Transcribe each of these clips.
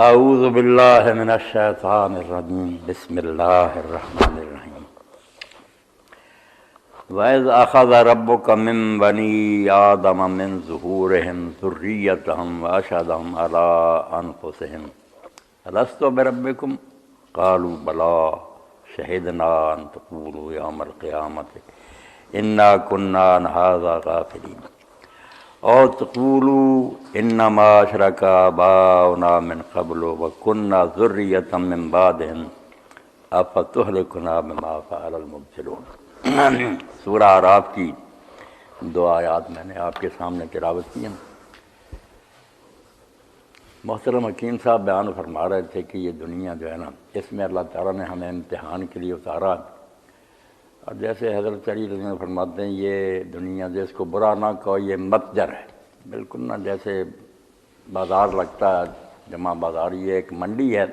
اعوذ باللہ من الشیطان الرجیم بسم اللہ الرحمن الرحیم وَإِذْ أَخَذَ رَبُّكَ مِنْ بَنِي آدَمَ مِنْ ظُهُورِهِمْ ذُرِّيَّتَهُمْ وَأَشْهَدَهُمْ عَلَىٰ أَنفُسِهِمْ أَلَسْتُ بِرَبِّكُمْ قَالُوا بَلَىٰ شَهِدْنَا أَن تَقُولُوا يَوْمَ الْقِيَامَةِ إِنَّا كُنَّا عَنْ هَٰذَا غَافِلِينَ اور تقولوا انما اشرک آباؤنا من قبل وكنا ذریۃ من بعدهم افتهلكنا بما فعل المبطلون۔ سورہ اعراف کی 2 آیات میں نے آپ کے سامنے تلاوت کی ہیں۔ محترم حکیم صاحب بیان فرما رہے تھے کہ یہ دنیا جو ہے نا، اس میں اللہ تعالیٰ نے ہمیں امتحان کے لیے اتارا، اور جیسے حضرت علی رضی اللہ عنہ فرماتے ہیں یہ دنیا جس کو برا نہ کہو یہ متجر ہے، بالکل نہ جیسے بازار لگتا ہے، جمع بازار یہ ایک منڈی ہے،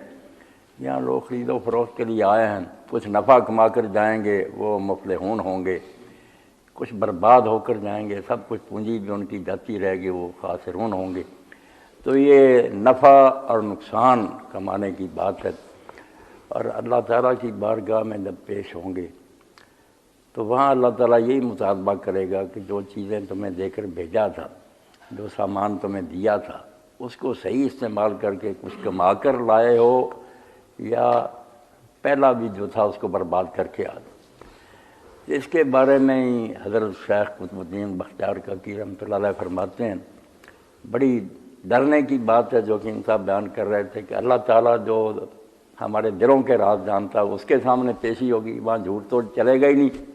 یہاں لوگ خرید و فروخت کے لیے آئے ہیں، کچھ نفع کما کر جائیں گے وہ مفلحون ہوں گے، کچھ برباد ہو کر جائیں گے، سب کچھ پونجی بھی ان کی جاتی رہے گی، وہ خاسرون ہوں گے۔ تو یہ نفع اور نقصان کمانے کی بات ہے، اور اللہ تعالیٰ کی بارگاہ میں جب پیش ہوں گے تو وہاں اللہ تعالیٰ یہی مطالبہ کرے گا کہ جو چیزیں تمہیں دے کر بھیجا تھا، جو سامان تمہیں دیا تھا، اس کو صحیح استعمال کر کے کچھ کما کر لائے ہو یا پہلا بھی جو تھا اس کو برباد کر کے آ گئے۔ اس کے بارے میں ہی حضرت شیخ قطب الدین بختیار کاکی رحمۃ اللہ علیہ فرماتے ہیں، بڑی ڈرنے کی بات ہے جو کہ ان صاحب بیان کر رہے تھے کہ اللہ تعالیٰ جو ہمارے دلوں کے راز جانتا ہے اس کے سامنے پیشی ہوگی، وہاں جھوٹ تو چلے گا ہی نہیں،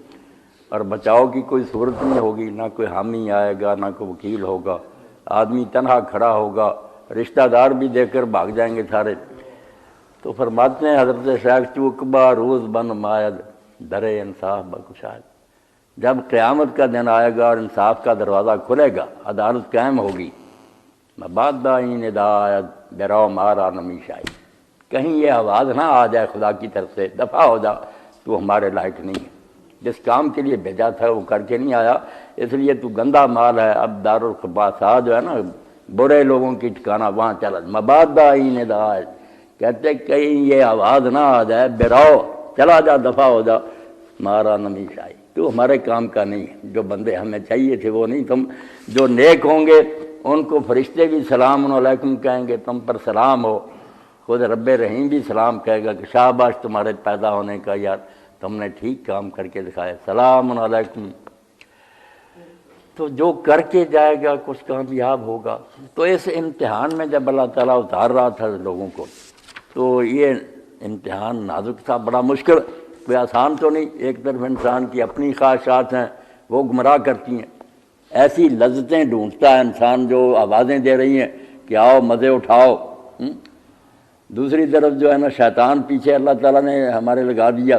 اور بچاؤ کی کوئی صورت نہیں ہوگی، نہ کوئی حامی آئے گا، نہ کوئی وکیل ہوگا، آدمی تنہا کھڑا ہوگا، رشتہ دار بھی دے کر بھاگ جائیں گے سارے۔ تو فرماتے ہیں حضرت شیخ چوکبا روز بن ماید درے انصاف بکشاد، جب قیامت کا دن آئے گا اور انصاف کا دروازہ کھلے گا، عدالت قائم ہوگی، مباد دائیں ندایت براؤ مارا نمیش آئی، کہیں یہ آواز نہ آ جائے خدا کی طرف سے دفع ہو جا، تو ہمارے لائق نہیں ہے، جس کام کے لیے بھیجا تھا وہ کر کے نہیں آیا، اس لیے تو گندا مال ہے، اب دارالخباسات جو ہے نا برے لوگوں کی ٹھکانہ وہاں چلا۔ مبادہ ندایت کہتے کہیں یہ آواز نہ آ جائے براؤ چلا جا دفع ہو جا مارا نمیش آئی، تو ہمارے کام کا نہیں ہے، جو بندے ہمیں چاہیے تھے وہ نہیں، تم جو نیک ہوں گے ان کو فرشتے بھی سلام علیکم کہیں گے، تم پر سلام ہو، خود رب رحیم بھی سلام کہے گا کہ شاباش تمہارے پیدا ہونے کا، یار تم نے ٹھیک کام کر کے دکھایا، سلام علیکم۔ تو جو کر کے جائے گا کچھ کامیاب ہوگا۔ تو اس امتحان میں جب اللہ تعالیٰ اتار رہا تھا لوگوں کو، تو یہ امتحان نازک تھا، بڑا مشکل، کوئی آسان تو نہیں۔ ایک طرف انسان کی اپنی خواہشات ہیں وہ گمراہ کرتی ہیں، ایسی لذتیں ڈھونڈتا ہے انسان جو آوازیں دے رہی ہیں کہ آؤ مزے اٹھاؤ، دوسری طرف جو ہے نا شیطان پیچھے اللہ تعالیٰ نے ہمارے لگا دیا،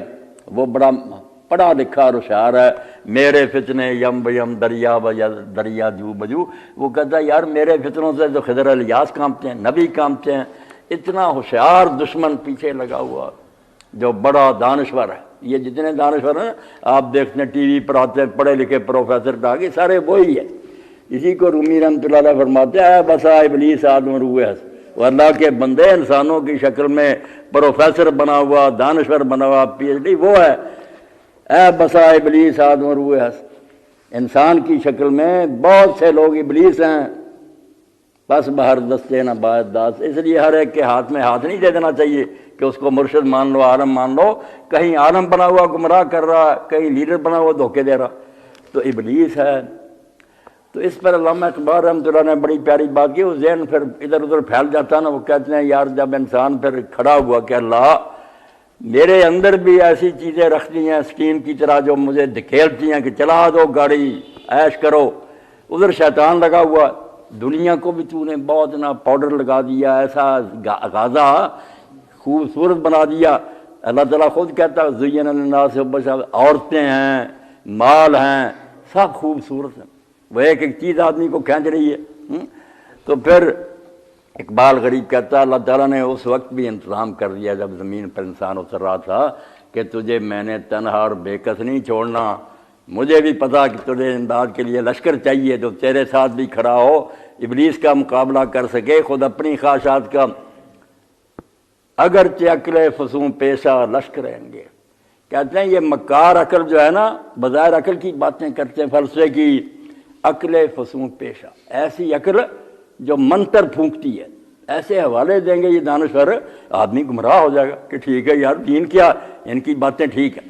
وہ بڑا پڑھا لکھا اور ہوشیار ہے، میرے فتنے یم بیم دریا دریا جو بجو، وہ کہتا ہے یار میرے فتنوں سے تو خضر الیاس کانپتے ہیں، نبی کانپتے ہیں، اتنا ہوشیار دشمن پیچھے لگا ہوا جو بڑا دانشور ہے۔ یہ جتنے دانشور ہیں آپ دیکھتے ہیں ٹی وی پر آتے ہیں پڑھے لکھے پروفیسر ڈاگے، سارے وہی ہے۔ اسی کو رومی رحمۃ اللہ علیہ فرماتے ہیں، بسا ابلیس آدم روح ہے، وہ اللہ کے بندے انسانوں کی شکل میں پروفیسر بنا ہوا، دانشور بنا ہوا، پی ایچ ڈی وہ ہے، اے بسا ابلیس آدم روح ہے، انسان کی شکل میں بہت سے لوگ ابلیس ہیں، بس بہر دستے نہ باعث داس۔ اس لیے ہر ایک کے ہاتھ میں ہاتھ نہیں دے دینا چاہیے کہ اس کو مرشد مان لو، عالم مان لو، کہیں عالم بنا ہوا گمراہ کر رہا، کہیں لیڈر بنا ہوا دھوکے دے رہا، تو ابلیس ہے۔ تو اس پر علامہ اقبال رحمۃ اللہ نے بڑی پیاری بات کی، وہ ذہن پھر ادھر ادھر پھیل جاتا نا، وہ کہتے ہیں یار جب انسان پھر کھڑا ہوا کہ اللہ میرے اندر بھی ایسی چیزیں رکھتی ہیں اسٹیم کی طرح جو مجھے دھکیلتی ہیں کہ چلا دو گاڑی عیش کرو، ادھر شیطان لگا ہوا، دنیا کو بھی تو نے بہت نا پاؤڈر لگا دیا، ایسا غازہ خوبصورت بنا دیا۔ اللہ تعالیٰ خود کہتا ہے زین للناس حب الشہوات، عورتیں ہیں، مال ہیں، سب خوبصورت ہیں، وہ ایک ایک چیز آدمی کو کھینچ رہی ہے۔ تو پھر اقبال غریب کہتا ہے اللہ تعالیٰ نے اس وقت بھی انتظام کر دیا جب زمین پر انسان اتر رہا تھا کہ تجھے میں نے تنہا اور بے کس نہیں چھوڑنا، مجھے بھی پتا کہ تجھے امداد کے لیے لشکر چاہیے جو تیرے ساتھ بھی کھڑا ہو، ابلیس کا مقابلہ کر سکے، خود اپنی خواہشات کا اگرچہ عقل فزوں پیشہ لشکر رہیں گے. کہتے ہیں یہ مکار عقل جو ہے نا، بظاہر عقل کی باتیں کرتے ہیں، فلسفے کی. عقل فزوں پیشہ، ایسی عقل جو منتر پھونکتی ہے. ایسے حوالے دیں گے یہ دانشور، آدمی گمراہ ہو جائے گا کہ ٹھیک ہے یار دین کیا، ان کی باتیں ٹھیک ہیں.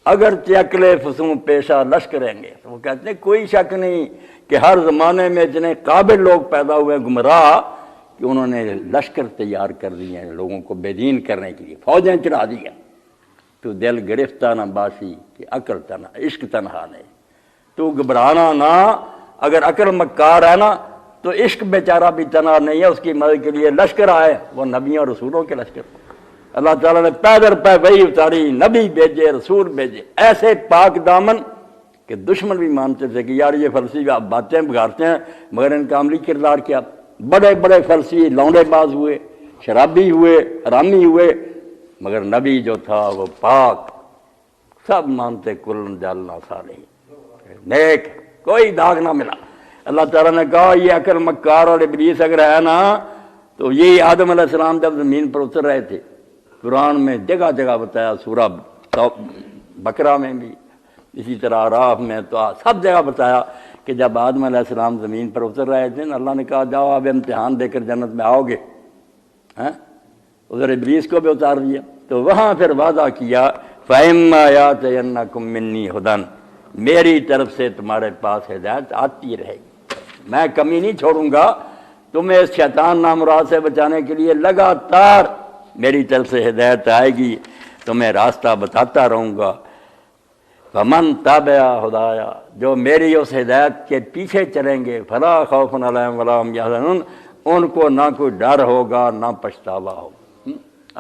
اگرچہ عقل فزوں پیشہ لشکر رہیں گے. وہ کہتے ہیں کوئی شک نہیں کہ ہر زمانے میں اتنے قابل لوگ پیدا ہوئے گمراہ کہ انہوں نے لشکر تیار کر دیے ہیں لوگوں کو بے دین کرنے کے لیے، فوجیں چڑھا دی ہیں. تو دل گرفتہ نہ باسی کہ عقل تنہا، عشق تنہا نہیں. تو گھبرانا نہ، اگر عقل مکار ہے نا تو عشق بیچارہ بھی تنہا نہیں ہے، اس کی مدد کے لیے لشکر آئے، وہ نبیوں اور رسولوں کے لشکر. اللہ تعالیٰ نے پیدر پہ وہی اتاری، نبی بھیجے، رسول بھیجے، ایسے پاک دامن کہ دشمن بھی مانتے تھے کہ یار یہ فلسفی باتیں بگاڑتے ہیں، مگر ان کا عملی کردار کیا. بڑے بڑے فلسفی لونڈے باز ہوئے، شرابی ہوئے، حرامی ہوئے، مگر نبی جو تھا وہ پاک، سب مانتے کلن جالنا صالح، نیک، کوئی داغ نہ ملا. اللہ تعالیٰ نے کہا یہ عقل مکار اور ابلیس اگر ہے نا تو یہی آدم علیہ السلام جب زمین پر اتر رہے تھے، قرآن میں جگہ جگہ بتایا، سورہ بقرہ میں بھی، اسی طرح اعراف میں، تو سب جگہ بتایا کہ جب آدم علیہ السلام زمین پر اتر رہے تھے نا، اللہ نے کہا جاؤ اب امتحان دے کر جنت میں آؤ گے. ادھر ابلیس کو بھی اتار دیا. تو وہاں پھر وعدہ کیا فَإِمَّا يَأْتِيَنَّكُم مِّنِّي هُدًى، میری طرف سے تمہارے پاس ہدایت آتی رہے گی، میں کمی نہیں چھوڑوں گا. تمہیں اس شیطان نامراد سے بچانے کے لیے لگاتار میری طرف سے ہدایت آئے گی، تمہیں راستہ بتاتا رہوں گا. فَمَن تَبِعَ هُدَايَ، جو میری اس ہدایت کے پیچھے چلیں گے، فَلَا خَوْفٌ عَلَيْهِمْ وَلَا هُمْ يَحْزَنُونَ، ان کو نہ کوئی ڈر ہوگا نہ پچھتاوا ہوگا.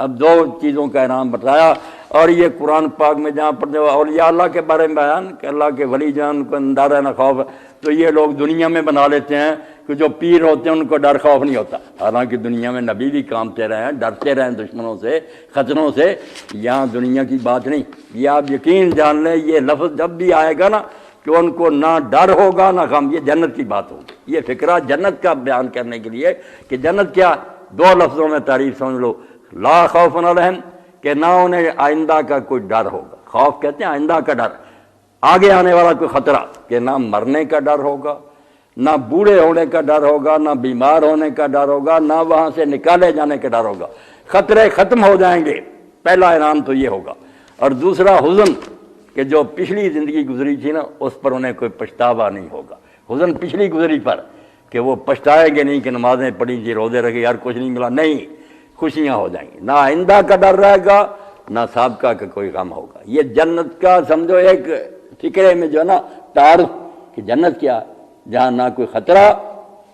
اب دو چیزوں کا انعام بتایا. اور یہ قرآن پاک میں جہاں پر اولیاء اللہ کے بارے میں بیان کہ اللہ کے ولی جان کو اندارہ نہ خوف، تو یہ لوگ دنیا میں بنا لیتے ہیں کہ جو پیر ہوتے ہیں ان کو ڈر خوف نہیں ہوتا، حالانکہ دنیا میں نبی بھی کامتے رہے ہیں، ڈرتے رہے ہیں دشمنوں سے، خطروں سے. یہاں دنیا کی بات نہیں. یہ آپ یقین جان لیں یہ لفظ جب بھی آئے گا نا کہ ان کو نہ ڈر ہوگا نہ غم، یہ جنت کی بات ہوگی. یہ فکرہ جنت کا بیان کرنے کے لیے کہ جنت کیا، دو لفظوں میں تعریف سمجھ لو. لا خوف علیہم، کہ نہ انہیں آئندہ کا کوئی ڈر ہوگا. خوف کہتے ہیں آئندہ کا ڈر، آگے آنے والا کوئی خطرہ، کہ نہ مرنے کا ڈر ہوگا، نہ بوڑھے ہونے کا ڈر ہوگا، نہ بیمار ہونے کا ڈر ہوگا، نہ وہاں سے نکالے جانے کا ڈر ہوگا. خطرے ختم ہو جائیں گے، پہلا انعام تو یہ ہوگا. اور دوسرا حزن، کہ جو پچھلی زندگی گزری تھی نا اس پر انہیں کوئی پچھتاوا نہیں ہوگا. حزن پچھلی گزری پر کہ وہ پچھتائیں گے نہیں کہ نمازیں پڑھی جی، روزے رکھے، یار کچھ نہیں ملا، نہیں، خوشیاں ہو جائیں گی. نہ آئندہ کا ڈر رہے گا نہ سابقہ کا کوئی غم ہوگا. یہ جنت کا سمجھو ایک فکرے میں جو ہے نا تعارف کہ جنت کیا، جہاں نہ کوئی خطرہ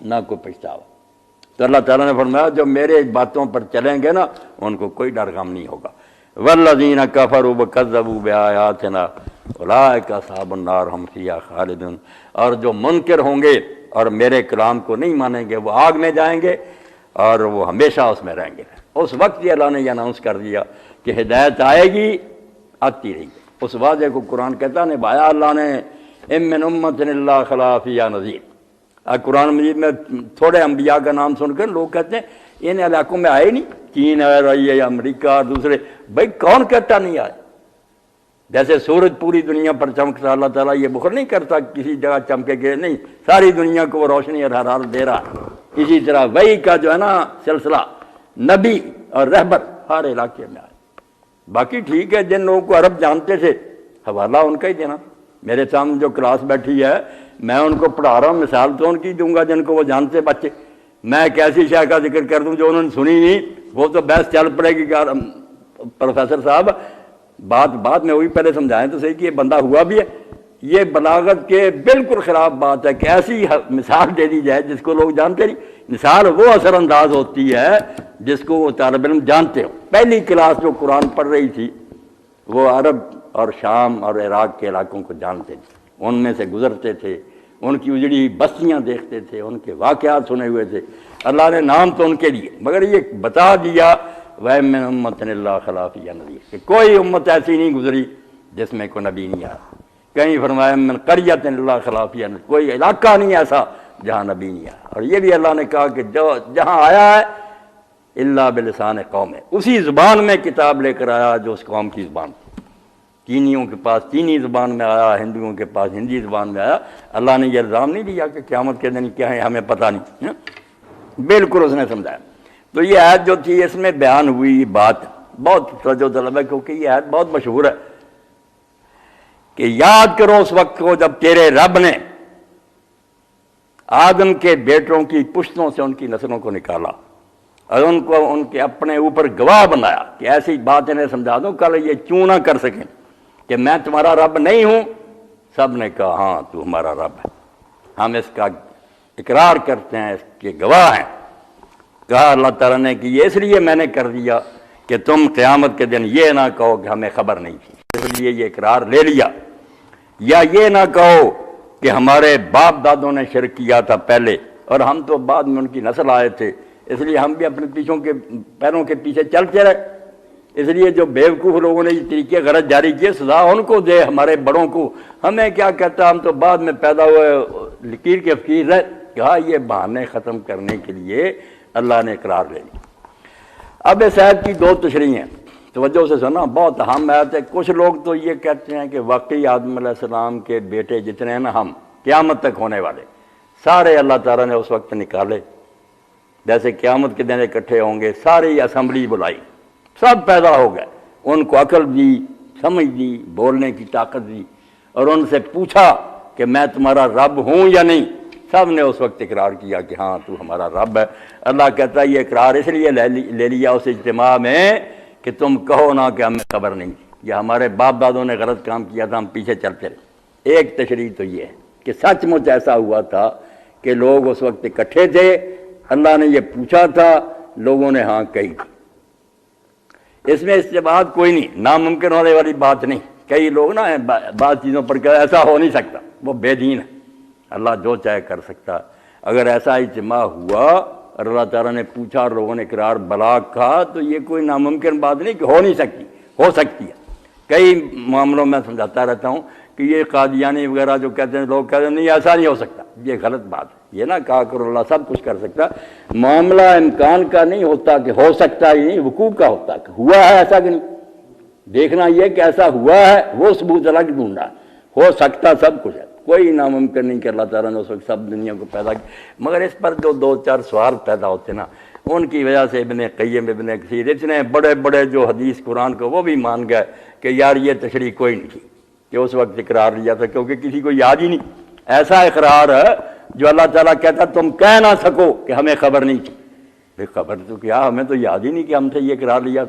نہ کوئی پچھتاوا. تو اللہ تعالیٰ نے فرمایا جو میرے باتوں پر چلیں گے نا ان کو کوئی ڈر غم نہیں ہوگا. والذین کفروا وکذبوا بآیاتنا اولئک اصحاب النار هم فیہا خالدون، اور جو منکر ہوں گے اور میرے کلام کو نہیں مانیں گے وہ آگ میں جائیں گے اور وہ ہمیشہ اس میں رہیں گے. اس وقت یہ اللہ نے یہ اناؤنس کر دیا کہ ہدایت آئے گی، آتی رہی گی. اس واضح کو قرآن کہتا ہے نبھایا اللہ نے. ام من امت الا خلا فیہا نذیر. قرآن مجید میں تھوڑے انبیاء کا نام سن کر لوگ کہتے ہیں ان علاقوں میں آئے نہیں، چین آ رہی ہے یا امریکہ اور دوسرے. بھائی کون کہتا نہیں آئے؟ جیسے سورج پوری دنیا پر چمکتا، اللہ تعالیٰ یہ بخل نہیں کرتا کسی جگہ چمکے گئے، نہیں، ساری دنیا کو وہ روشنی اور حرارت دے رہا ہے. اسی طرح وحی کا جو ہے نا سلسلہ، نبی اور رہبر ہر علاقے میں آئے. باقی ٹھیک ہے جن لوگوں کو عرب جانتے تھے حوالہ ان کا ہی دینا. میرے سامنے جو کلاس بیٹھی ہے میں ان کو پڑھا رہا ہوں، مثال تو ان کی دوں گا جن کو وہ جانتے بچے. میں ایک ایسی شے کا ذکر کر دوں جو انہوں نے سنی نہیں، وہ تو بحث چل پڑے گی کہ پروفیسر صاحب بات میں وہی پہلے سمجھائیں تو صحیح کہ یہ بندہ ہوا بھی ہے. یہ بلاغت کے بالکل خلاف بات ہے کہ ایسی مثال دے دی جائے جس کو لوگ جانتے نہیں. مثال وہ اثر انداز ہوتی ہے جس کو وہ طالب علم جانتے ہو. پہلی کلاس جو قرآن پڑھ رہی تھی وہ عرب اور شام اور عراق کے علاقوں کو جانتے تھے، ان میں سے گزرتے تھے، ان کی اجڑی بستیاں دیکھتے تھے، ان کے واقعات سنے ہوئے تھے. اللہ نے نام تو ان کے لیے، مگر یہ بتا دیا وَإِن مِّن أُمَّةٍ إِلَّا خَلَا فِيهَا نَذِيرٌ، کہ کوئی امت ایسی نہیں گزری جس میں کوئی نبی نہیں آیا. کہیں فرمایا مِّن قَرْيَةٍ إِلَّا خَلَا فِيهَا نَذِيرٌ، کوئی علاقہ نہیں ایسا جہاں نبی نہیں آیا. اور یہ بھی اللہ نے کہا کہ جو جہاں آیا ہے الا بلسان قوم، اسی زبان میں کتاب لے کر آیا جو اس قوم کی زبان تھی۔ چینیوں کے پاس چینی زبان میں آیا، ہندوؤں کے پاس ہندی زبان میں آیا۔ اللہ نے یہ الزام نہیں دیا کہ قیامت کے دن کیا ہے ہمیں پتہ نہیں، بالکل اس نے سمجھایا۔ تو یہ آیت جو تھی اس میں بیان ہوئی بات بہت توجہ طلب ہے، کیونکہ یہ آیت بہت مشہور ہے کہ یاد کرو اس وقت کو جب تیرے رب نے آدم کے بیٹوں کی پشتوں سے ان کی نسلوں کو نکالا اور ان کو ان کے اپنے اوپر گواہ بنایا کہ ایسی بات انہیں سمجھا دو کل یہ کیوں نہ کر سکیں کہ میں تمہارا رب نہیں ہوں۔ سب نے کہا ہاں تو ہمارا رب ہے، ہم اس کا اقرار کرتے ہیں، اس کے گواہ ہیں۔ کہا اللہ تعالیٰ نے کہ یہ اس لیے میں نے کر دیا کہ تم قیامت کے دن یہ نہ کہو کہ ہمیں خبر نہیں تھی، اس لیے یہ اقرار لے لیا۔ یا یہ نہ کہو کہ ہمارے باپ دادوں نے شرک کیا تھا پہلے اور ہم تو بعد میں ان کی نسل آئے تھے، اس لیے ہم بھی اپنے پیروں کے پیچھے چلتے رہے۔ اس لیے جو بیوقوف لوگوں نے یہ طریقے غلط جاری کیے سزا ان کو دے، ہمارے بڑوں کو، ہمیں کیا کہتا، ہم تو بعد میں پیدا ہوئے لکیر کے فقیر رہے۔ کہا یہ بہانے ختم کرنے کے لیے اللہ نے اقرار لے لی۔ اب اس آیت کی دو تشریح ہیں، توجہ سے سنا، بہت اہم آیت ہے۔ کچھ لوگ تو یہ کہتے ہیں کہ واقعی آدم علیہ السلام کے بیٹے جتنے ہیں نا، ہم قیامت تک ہونے والے سارے اللہ تعالیٰ نے اس وقت نکالے، جیسے قیامت کے دن اکٹھے ہوں گے، ساری اسمبلی بلائی، سب پیدا ہو گئے، ان کو عقل دی، سمجھ دی، بولنے کی طاقت دی، اور ان سے پوچھا کہ میں تمہارا رب ہوں یا نہیں۔ سب نے اس وقت اقرار کیا کہ ہاں تو ہمارا رب ہے۔ اللہ کہتا ہے یہ اقرار اس لیے لے لیا اس اجتماع میں کہ تم کہو نہ کہ ہمیں خبر نہیں تھی، یا ہمارے باپ دادوں نے غلط کام کیا تھا، ہم پیچھے چلتے رہے۔ ایک تشریح تو یہ ہے کہ سچ مچ ایسا ہوا تھا کہ لوگ اس وقت اکٹھے تھے، اللہ نے یہ پوچھا تھا، لوگوں نے ہاں کہی تھی۔ اس میں استبعاد کوئی نہیں، ناممکن ہونے والی بات نہیں۔ کئی لوگ نا بعض چیزوں پر کہ ایسا ہو نہیں سکتا، وہ بے دین ہے، اللہ جو چاہے کر سکتا۔ اگر ایسا اجتماع ہوا اور اللہ تعالیٰ نے پوچھا اور لوگوں نے اقرار بلاغ کہا تو یہ کوئی ناممکن بات نہیں کہ ہو نہیں سکتی، ہو سکتی ہے۔ کئی معاملوں میں سمجھاتا رہتا ہوں کہ یہ قادیانی وغیرہ جو کہتے ہیں، لوگ کہتے ہیں نہیں ایسا نہیں ہو سکتا، یہ غلط بات ہے۔ یہ نہ کہا کرو اللہ سب کچھ کر سکتا، معاملہ امکان کا نہیں ہوتا کہ ہو سکتا ہی نہیں، وقوع کا ہوتا کہ ہوا ہے ایسا کہ نہیں۔ دیکھنا یہ کہ ایسا ہوا ہے، وہ ثبوت الگ ڈھونڈنا ہے، ہو سکتا سب کچھ ہے، کوئی ناممکن نہیں کہ اللہ تعالیٰ نے اس وقت سب دنیا کو پیدا کیا۔ مگر اس پر جو دو چار سوال پیدا ہوتے نا، ان کی وجہ سے ابن قیم، ابن کثیر، اتنے بڑے بڑے جو حدیث قرآن کو وہ بھی مان گئے کہ یار یہ تشریح کوئی نہیں تھی کہ اس وقت اقرار لیا تھا، کیونکہ کسی کو یاد ہی نہیں۔ ایسا اقرار ہے جو اللہ تعالیٰ کہتا تم کہہ نہ سکو کہ ہمیں خبر نہیں تھی۔ بھئی خبر تو کیا، ہمیں تو یاد ہی نہیں کہ ہم سے یہ اقرار لیا۔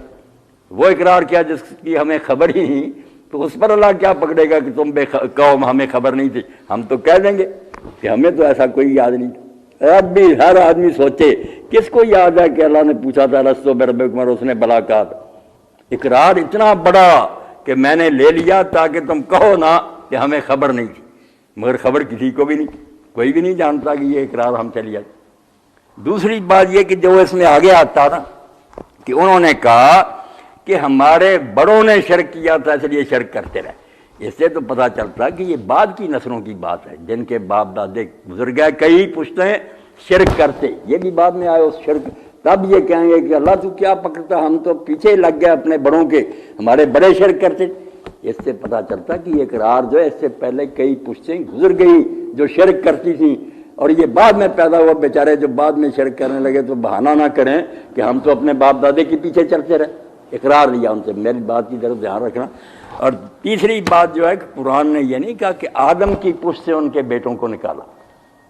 وہ اقرار کیا جس کی ہمیں خبر ہی نہیں، تو اس پر اللہ کیا پکڑے گا کہ تم کہو ہمیں خبر نہیں تھی۔ ہم تو کہہ دیں گے کہ ہمیں تو ایسا کوئی یاد نہیں تھا۔ اب بھی ہر آدمی سوچے کس کو یاد ہے کہ اللہ نے پوچھا تھا لستو بربکم اور اس نے بلا کہا تھا۔ اقرار اتنا بڑا کہ میں نے لے لیا تاکہ تم کہو نہ کہ ہمیں خبر نہیں تھی، مگر خبر کسی کو بھی نہیں، کوئی بھی نہیں جانتا کہ یہ اقرار ہم سے لیا۔ دوسری بات یہ کہ جو اس میں آگے آتا نا کہ انہوں نے کہا کہ ہمارے بڑوں نے شرک کیا تھا اس لیے شرک کرتے رہے۔ اس سے تو پتہ چلتا کہ یہ بعد کی نسلوں کی بات ہے، جن کے باپ دادے گزر گئے، کئی پشتیں شرک کرتے، یہ بھی بعد میں آئے اس شرک۔ تب یہ کہیں گے کہ اللہ تو کیا پکڑتا، ہم تو پیچھے لگ گئے اپنے بڑوں کے، ہمارے بڑے شرک کرتے۔ اس سے پتہ چلتا کہ یہ اقرار جو ہے اس سے پہلے کئی پشتیں گزر گئی جو شرک کرتی تھیں، اور یہ بعد میں پیدا ہوا بیچارے جو بعد میں شرک کرنے لگے تو بہانہ نہ کریں کہ ہم تو اپنے باپ دادے کے پیچھے چلتے رہے۔ اقرار لیا ان سے، میری بات کی طرف دھیان رکھنا۔ اور تیسری بات جو ہے کہ قرآن نے یہ نہیں کہا کہ آدم کی پشت سے ان کے بیٹوں کو نکالا۔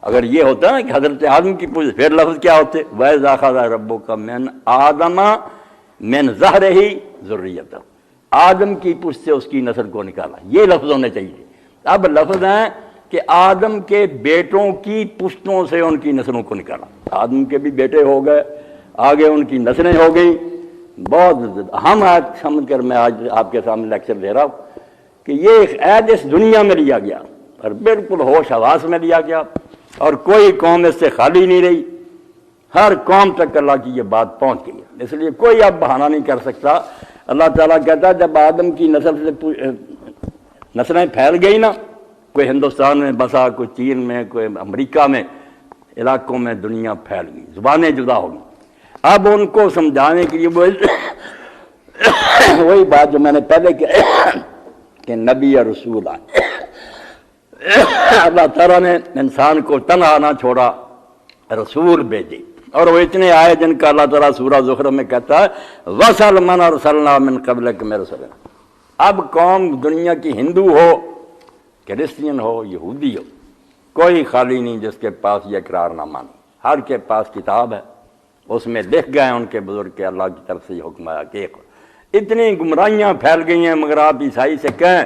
اگر یہ ہوتا نا کہ حضرت آدم کی پشت، پھر لفظ کیا ہوتے؟ وَإِذْ أَخَذَ رَبُّكَ مِنْ آدَمَ مِنْ ظَهْرِهِ ذُرِّيَّتَهُ، آدم کی پشت سے اس کی نسل کو نکالا، یہ لفظ ہونے چاہیے۔ اب لفظ ہیں کہ آدم کے بیٹوں کی پشتوں سے ان کی نسلوں کو نکالا۔ آدم کے بھی بیٹے ہو گئے، آگے ان کی نسلیں ہو گئی۔ بہت اہم آیت سمجھ کر میں آج آپ کے سامنے لیکچر دے رہا ہوں کہ یہ عید اس دنیا میں لیا گیا اور بالکل ہوش حواس میں لیا گیا، اور کوئی قوم اس سے خالی نہیں رہی، ہر قوم تک اللہ کی یہ بات پہنچ گئی۔ اس لیے کوئی اب بہانہ نہیں کر سکتا۔ اللہ تعالیٰ کہتا ہے جب آدم کی نسل سے نسلیں پھیل گئی نا، کوئی ہندوستان میں بسا، کوئی چین میں، کوئی امریکہ میں، علاقوں میں دنیا پھیل گئی، زبانیں جدا ہو گئی۔ اب ان کو سمجھانے کے لیے وہی بات جو میں نے پہلے کہ نبی اور رسول آئے، اللہ تعالیٰ نے انسان کو تنہا نہ چھوڑا، رسول بھیجے، اور وہ اتنے آئے جن کا اللہ تعالیٰ سورہ زخرف میں کہتا ہے وَسَلْ مَنْ أَرْسَلْنَا مِنْ قَبْلِكَ مِنْ رُسُلِنَا۔ اب قوم دنیا کی ہندو ہو، کرسچین ہو، یہودی ہو، کوئی خالی نہیں جس کے پاس یہ اقرار نہ مانی، ہر کے پاس کتاب ہے، اس میں لکھ گئے ان کے بزرگ کے اللہ کی طرف سے یہ حکم آیا کہ اتنی گمراہیاں پھیل گئی ہیں، مگر آپ عیسائی سے کہیں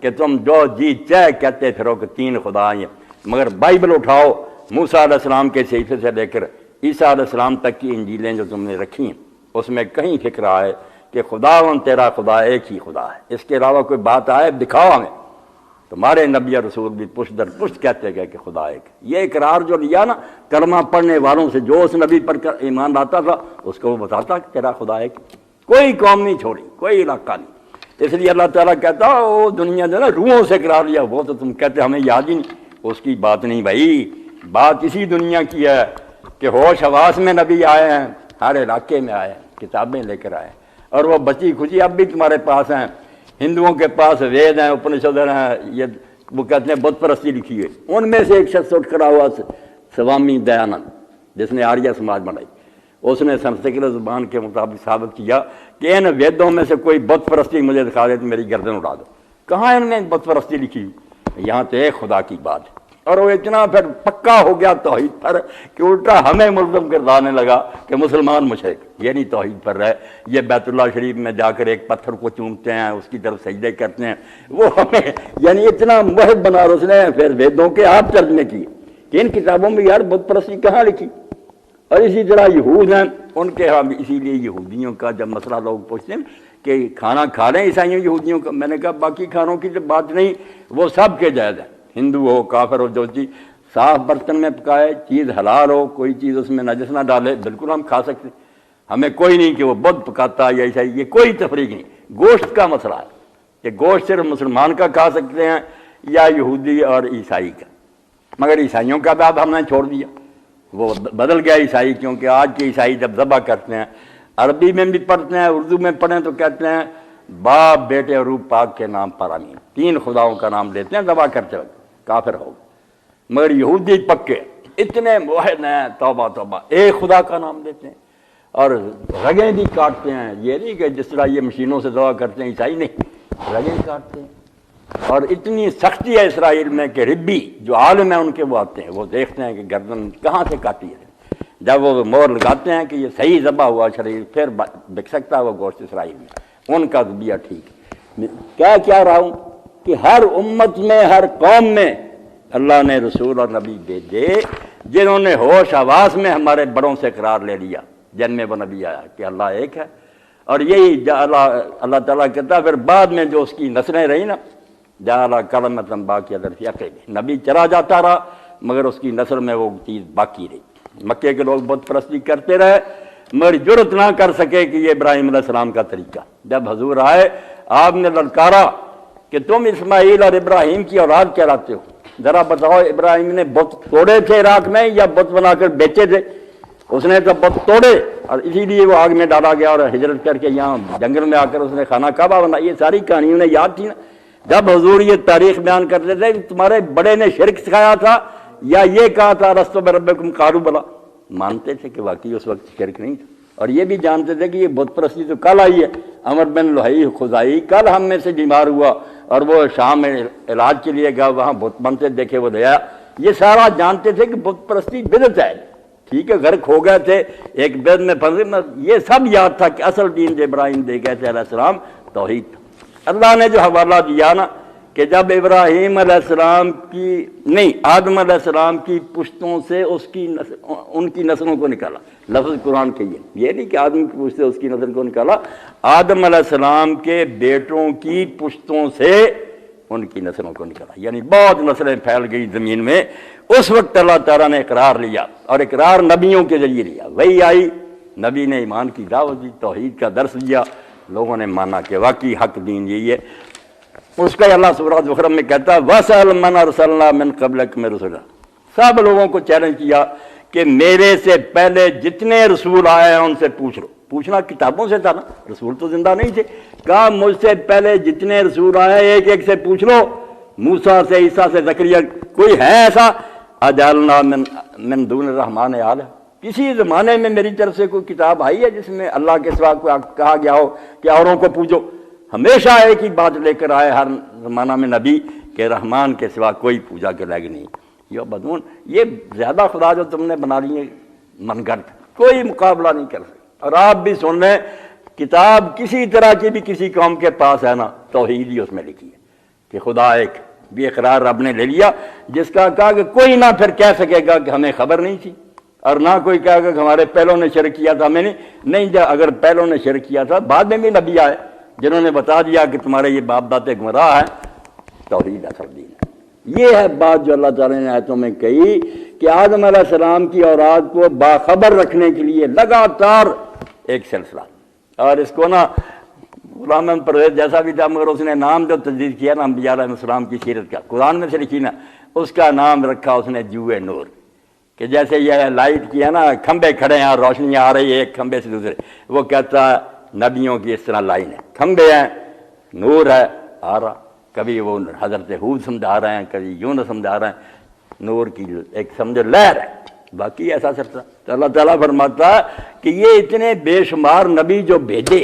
کہ تم جو جی چاہے کہتے پھرو کہ 3 خدا ہیں، مگر بائبل اٹھاؤ، موسیٰ علیہ السلام کے صحیفے سے لے کر عیسیٰ علیہ السلام تک کی انجیلیں جو تم نے رکھی ہیں، اس میں کہیں فکر آئے کہ خداوند تیرا خدا ایک ہی خدا ہے، اس کے علاوہ کوئی بات آئے دکھاؤ ہمیں۔ تمہارے نبی اور رسول بھی پشت در پشت کہتے گئے کہ خدا ایک ہے۔ یہ اقرار جو لیا نا کلمہ پڑھنے والوں سے، جو اس نبی پر ایمان لاتا تھا اس کو وہ بتاتا کہ تیرا خدا ایک ہے۔ کوئی قوم نہیں چھوڑی، کوئی علاقہ نہیں۔ اس لیے اللہ تعالیٰ کہتا وہ دنیا جو ہے نا روحوں سے اقرار لیا، وہ تو تم کہتے ہمیں یاد ہی نہیں، اس کی بات نہیں بھائی، بات اسی دنیا کی ہے کہ ہوش حواس میں نبی آئے ہیں، ہر علاقے میں آئے ہیں، کتابیں لے کر آئے ہیں، اور وہ بچی کھچی اب بھی تمہارے پاس ہیں۔ ہندوؤں کے پاس وید ہیں، اپنشد ہیں، یہ وہ کہتے ہیں بت پرستی لکھی ہے۔ ان میں سے ایک شخص اٹھ کھڑا ہوا سوامی دیانند، جس نے آریہ سماج بنائی، اس نے سنسکرت زبان کے مطابق ثابت کیا کہ ان ویدوں میں سے کوئی بت پرستی مجھے دکھا دے تو میری گردن اڑا دو۔ کہاں ان میں بت پرستی لکھی؟ یہاں تو ایک خدا کی بات ہے۔ اور وہ اتنا پھر پکا ہو گیا توحید پر کہ الٹا ہمیں ملزم گردانے لگا کہ مسلمان مشرک، یہ نہیں توحید پر رہے، یہ بیت اللہ شریف میں جا کر ایک پتھر کو چومتے ہیں، اس کی طرف سجدے کرتے ہیں، وہ ہمیں یعنی اتنا محب بنا اس نے پھر ویدوں کے آپ ترجمے کیے کہ ان کتابوں میں یار بت پرستی کہاں لکھی۔ اور اسی طرح یہود ہیں، ان کے ہاں اسی لیے یہودیوں کا جب مسئلہ لوگ پوچھتے ہیں کہ کھانا کھا رہے ہیں عیسائیوں یہودیوں کا، میں نے کہا باقی کھانوں کی تو بات نہیں، وہ سب کے جائز ہیں، ہندو ہو کافر ہو، جو چیز صاف برتن میں پکائے، چیز حلال ہو، کوئی چیز اس میں نجس نہ ڈالے، بالکل ہم کھا سکتے، ہمیں کوئی نہیں کہ وہ بدھ پکاتا یا عیسائی، یہ کوئی تفریق نہیں۔ گوشت کا مسئلہ ہے کہ گوشت صرف مسلمان کا کھا سکتے ہیں یا یہودی اور عیسائی کا، مگر عیسائیوں کا بھی اب ہم نے چھوڑ دیا، وہ بدل گیا عیسائی، کیونکہ آج کے عیسائی جب ذبح کرتے ہیں، عربی میں بھی پڑھتے ہیں، اردو میں پڑھیں تو کہتے ہیں باپ بیٹے اور روح پاک کے نام پر آمین، 3 خداؤں کا نام لیتے ہیں ذبح کرتے وقت، کافر ہوگا۔ مگر یہودی پکے اتنے موحد ہیں، توبہ توبہ، ایک خدا کا نام لیتے ہیں اور رگیں بھی کاٹتے ہیں، یہ نہیں کہ جس طرح یہ مشینوں سے ذبح کرتے ہیں عیسائی، نہیں، رگیں کاٹتے ہیں۔ اور اتنی سختی ہے اسرائیل میں کہ ربی جو عالم ہیں ان کے وہ آتے ہیں، وہ دیکھتے ہیں کہ گردن کہاں سے کاٹی ہے، جب وہ مور لگاتے ہیں کہ یہ صحیح ذبح ہوا شریر، پھر بک سکتا ہے وہ گوشت اسرائیل میں، ان کا ذبیحہ ٹھیک ہے۔ کیا رہا ہوں کہ ہر امت میں، ہر قوم میں اللہ نے رسول اور نبی بھیجے جنہوں نے ہوش حواس میں ہمارے بڑوں سے اقرار لے لیا، جن میں وہ نبی آیا کہ اللہ ایک ہے۔ اور یہی اللہ تعالیٰ کہتا ہے پھر بعد میں جو اس کی نسلیں رہی نا، جعل کلمۃ باقیۃ فی عقبہ، نبی چلا جاتا رہا مگر اس کی نسل میں وہ چیز باقی رہی۔ مکے کے لوگ بت پرستی کرتے رہے مگر جرت نہ کر سکے کہ یہ ابراہیم علیہ السلام کا طریقہ۔ جب حضور آئے آپ نے للکارا کہ تم اسماعیل اور ابراہیم کی اولاد کہلاتے ہو، ذرا بتاؤ ابراہیم نے بت توڑے تھے عراق میں یا بت بنا کر بیچے تھے؟ اس نے تو بت توڑے، اور اسی لیے وہ آگ میں ڈالا گیا اور ہجرت کر کے یہاں جنگل میں آ کر اس نے خانہ کعبہ بنا۔ یہ ساری کہانی انہیں یاد تھی نا، جب حضور یہ تاریخ بیان کرتے تھے کہ تمہارے بڑے نے شرک سکھایا تھا یا یہ کہا تھا رستو بربکم قالوا بلا، مانتے تھے کہ واقعی اس وقت شرک نہیں تھا، اور یہ بھی جانتے تھے کہ یہ بت پرستی تو کل آئی ہے۔ عمر بن لحی خزائی کل ہم میں سے بیمار ہوا اور وہ شام میں علاج کے لیے گیا، وہاں بت بنتے دیکھے وہ لیا، یہ سارا جانتے تھے کہ بت پرستی بدعت ہے، ٹھیک ہے، غرق ہو گئے تھے ایک بدعت میں پھنسے، یہ سب یاد تھا کہ اصل دین جو ابراہیم دے گئے تھے علیہ السلام توحید تھا۔ اللہ نے جو حوالہ دیا نا کہ جب ابراہیم علیہ السلام کی نہیں آدم علیہ السلام کی پشتوں سے ان کی نسلوں کو نکالا، لفظ قرآن کے یہ نہیں کہ آدم کی پشت سے اس کی نسل کو نکالا، آدم علیہ السلام کے بیٹوں کی پشتوں سے ان کی نسلوں کو نکالا، یعنی بہت نسلیں پھیل گئی زمین میں۔ اس وقت اللہ تعالیٰ نے اقرار لیا، اور اقرار نبیوں کے ذریعے لیا، وہی آئی، نبی نے ایمان کی دعوت دی، توحید کا درس دیا، لوگوں نے مانا کہ واقعی حق دین یہی ہے۔ اس کا اللہ سورہ زخرف میں کہتا ہے وَسَأَلْ مَنْ أَرْسَلْنَا مِنْ قَبْلِكَ مِنْ رُسُلِنَا، سب لوگوں کو چیلنج کیا کہ میرے سے پہلے جتنے رسول آئے ہیں ان سے پوچھ لو. پوچھنا کتابوں سے تھا نا، رسول تو زندہ نہیں تھے. کہا مجھ سے پہلے جتنے رسول آئے ایک ایک سے پوچھ لو، موسیٰ سے، عیسیٰ سے، زکریا، کوئی ہے ایسا اجعلنا من دون الرحمن آلہہ، کسی زمانے میں میری طرف سے کوئی کتاب آئی ہے جس میں اللہ کے سوا کہا گیا ہو کہ اوروں کو پوچھو؟ ہمیشہ ایک ہی بات لے کر آئے ہر زمانہ میں نبی کہ رحمان کے سوا کوئی پوجا کے لائق نہیں. یہ بدون، یہ زیادہ خدا جو تم نے بنا لی ہے من گھڑت، کوئی مقابلہ نہیں کر سکتا. اور آپ بھی سن لیں، کتاب کسی طرح کی بھی کسی قوم کے پاس ہے نا، توحید ہی اس میں لکھی ہے کہ خدا ایک، بھی اقرار رب نے لے لیا، جس کا کہا کہ کوئی نہ پھر کہہ سکے گا کہ ہمیں خبر نہیں تھی، اور نہ کوئی کہے گا کہ ہمارے پہلوں نے شرک کیا تھا. ہمیں نہیں، اگر پہلوں نے شرک کیا تھا بعد میں بھی نبی آئے جنہوں نے بتا دیا کہ تمہارے یہ باپ دادے گمراہ ہیں. توحید اصل دین ہے. یہ ہے بات جو اللہ تعالیٰ نے آیتوں میں کہی کہ آدم علیہ السلام کی اولاد کو باخبر رکھنے کے لیے لگاتار ایک سلسلہ. اور اس کو نا غلام احمد پرویز جیسا بھی تھا، مگر اس نے نام جو تجدید کیا نا انبیاء علیہ السلام کی سیرت کا، قرآن میں سے لکھی نا، اس کا نام رکھا اس نے جوئے نور. کہ جیسے یہ لائٹ کی ہے نا، کھمبے کھڑے ہیں اور روشنیاں آ رہی ہے ایک کھمبے سے دوسرے، وہ کہتا ہے نبیوں کی اس طرح لائن ہے، کھمبے ہیں، نور ہے آ رہا. کبھی وہ حضرت حود سمجھا رہے ہیں، کبھی یونس سمجھا رہے ہیں، نور کی ایک سمجھو لہر ہے، باقی ایسا سلسلہ. تو اللہ تعالیٰ فرماتا ہے کہ یہ اتنے بے شمار نبی جو بھیجے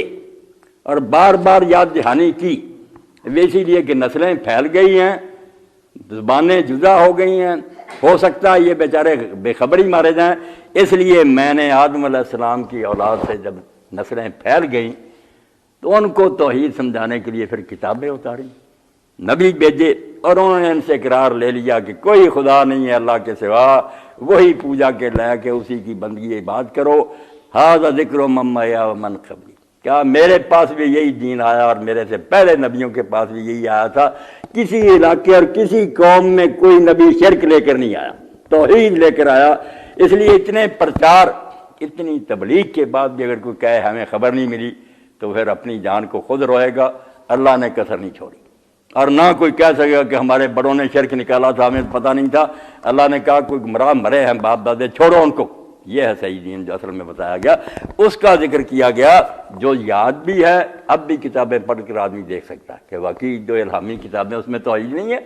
اور بار بار یاد دہانی کی، اسی لیے کہ نسلیں پھیل گئی ہیں، زبانیں جدا ہو گئی ہیں، ہو سکتا ہے یہ بیچارے بے خبری مارے جائیں. اس لیے میں نے آدم علیہ السلام کی اولاد سے جب نسلیں پھیل گئیں تو ان کو توحید سمجھانے کے لیے پھر کتابیں اتاری، نبی بھیجے، اور انہوں نے ان سے اقرار لے لیا کہ کوئی خدا نہیں ہے اللہ کے سوا، وہی پوجا کے لائق ہے، اسی کی بندگی بات کرو. ھذا ذکر من معی ومن قبلی، کیا میرے پاس بھی یہی دین آیا اور میرے سے پہلے نبیوں کے پاس بھی یہی آیا تھا. کسی علاقے اور کسی قوم میں کوئی نبی شرک لے کر نہیں آیا، توحید لے کر آیا. اس لیے اتنے پرچار، اتنی تبلیغ کے بعد بھی اگر کوئی کہے ہمیں خبر نہیں ملی تو پھر اپنی جان کو خود روئے گا. اللہ نے کسر نہیں چھوڑی، اور نہ کوئی کہہ سکے گا کہ ہمارے بڑوں نے شرک نکالا تھا ہمیں پتہ نہیں تھا. اللہ نے کہا کوئی گمراہ مرے ہیں باپ دادے، چھوڑو ان کو. یہ ہے صحیح دین جو اصل میں بتایا گیا، اس کا ذکر کیا گیا جو یاد بھی ہے. اب بھی کتابیں پڑھ کر آدمی دیکھ سکتا ہے کہ واقعی جو الہامی کتابیں اس میں توحید نہیں ہے.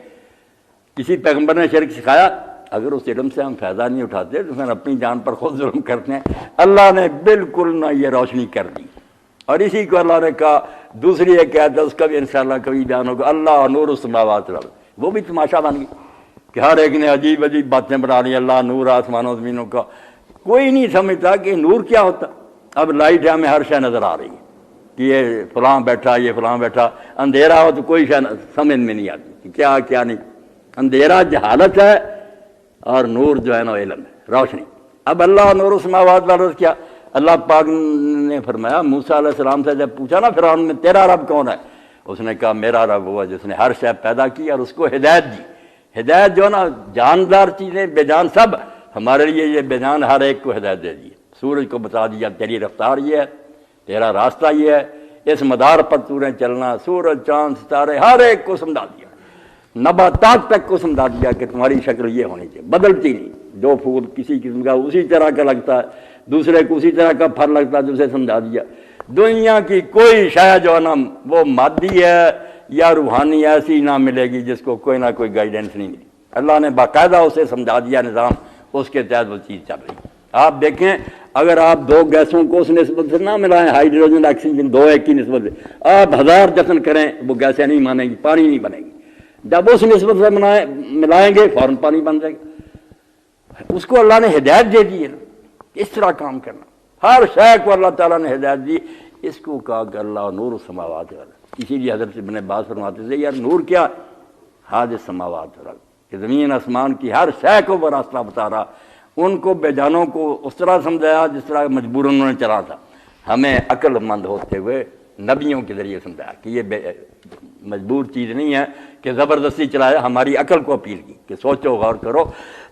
کسی پیغمبر نے شرک سکھایا، اگر اس علم سے ہم فائدہ نہیں اٹھاتے تو پھر اپنی جان پر خود ظلم کرتے ہیں. اللہ نے بالکل نہ یہ روشنی کر دی، اور اسی کو اللہ نے کہا. دوسری ایک آیت ہے، اس کا بھی انشاءاللہ کبھی بیان ہوگا، اللہ نور السماوات والارض. وہ بھی تماشا بن گئی کہ ہر ایک نے عجیب عجیب باتیں بنا لی. اللہ نور آسمانوں و زمینوں کا، کوئی نہیں سمجھتا کہ نور کیا ہوتا. اب لائٹ ہمیں ہر شے نظر آ رہی ہے کہ یہ فلاں بیٹھا، یہ فلاں بیٹھا. اندھیرا ہو تو کوئی شے سمجھ میں نہیں آتی کہ کیا کیا نہیں. اندھیرا جہالت ہے اور نور جو ہے نا علم ہے، روشنی. اب اللہ نور السماوات والارض کیا؟ اللہ پاک نے فرمایا موسیٰ علیہ السلام سے جب پوچھا نا فرعون میں تیرا رب کون ہے، اس نے کہا میرا رب وہ ہے جس نے ہر شے پیدا کی اور اس کو ہدایت دی. ہدایت جو نا جاندار چیزیں بے جان سب، ہمارے لیے یہ بے جان ہر ایک کو ہدایت دے دی. سورج کو بتا دیا تیری رفتار یہ ہے، تیرا راستہ یہ ہے، اس مدار پر تو نے چلنا. سورج چاند ستارے ہر ایک کو سمجھا دیا، نباتات تک کو سمجھا دیا کہ تمہاری شکل یہ ہونی چاہیے، بدلتی نہیں. جو پھول کسی قسم کا اسی طرح کا لگتا ہے، دوسرے کو اسی طرح کا پھل لگتا ہے، دوسرے سمجھا دیا. دنیا کی کوئی شے جو ہے نا وہ مادی ہے یا روحانی ایسی نہ ملے گی جس کو کوئی نہ کوئی گائیڈنس نہیں ملی. اللہ نے باقاعدہ اسے سمجھا دیا نظام، اس کے تحت وہ چیز چل رہی. آپ دیکھیں اگر آپ دو گیسوں کو اس نسبت سے نہ ملائیں، ہائیڈروجن آکسیجن دو ایک کی نسبت سے، آپ 1000 جتن کریں وہ گیسیں نہیں مانیں گی، پانی نہیں بنے گی. جب اس نسبت سے ملائیں گے فوراً پانی بن جائے گا. اس کو اللہ نے ہدایت دے دی ہے اس طرح کام کرنا. ہر شے کو اللہ تعالیٰ نے ہدایت دی. اس کو کہا کہ اللہ نور السماوات والارض. اسی لیے حضرت ابن عباس فرماتے تھے یار نور کیا؟ حاج السماوات والارض، کہ زمین آسمان کی ہر شے کو وہ راستہ بتا رہا. ان کو بے جانوں کو اس طرح سمجھایا جس طرح مجبور انہوں نے چلا تھا. ہمیں عقل مند ہوتے ہوئے نبیوں کے ذریعے سمجھایا کہ یہ مجبور چیز نہیں ہے کہ زبردستی چلایا، ہماری عقل کو اپیل کی کہ سوچو غور کرو.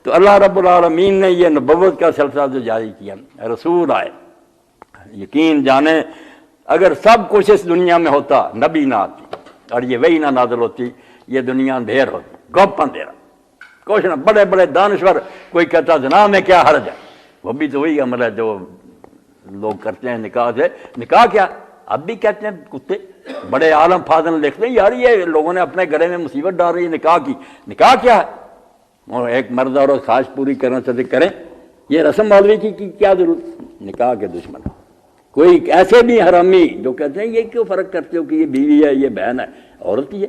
تو اللہ رب العالمین نے یہ نبوت کا سلسلہ جو جاری کیا، رسول آئے. یقین جانیں اگر سب کچھ اس دنیا میں ہوتا نبی نہ آتی اور یہ وحی نہ نازل ہوتی، یہ دنیا اندھیر ہوتی، گپ اندھیرا. کچھ نہ بڑے بڑے دانشور کوئی کہتا زنا میں کیا حرج ہے، وہ بھی تو وہی عمل ہے جو لوگ کرتے ہیں نکاح سے. نکاح کیا اب بھی کہتے ہیں کتے. بڑے عالم فاضل لکھتے ہیں یار یہ لوگوں نے اپنے گلے میں مصیبت ڈال رہی ہے نکاح کی. نکاح کیا ہے؟ اور ایک مرد اور خواہش پوری کرنا چاہتے کریں. یہ رسم مولوی کی کیا ضرورت؟ نکاح کے دشمن. کوئی ایسے بھی حرامی جو کہتے ہیں یہ کیوں فرق کرتے ہو کہ یہ بیوی ہے یہ بہن ہے عورت ہی ہے,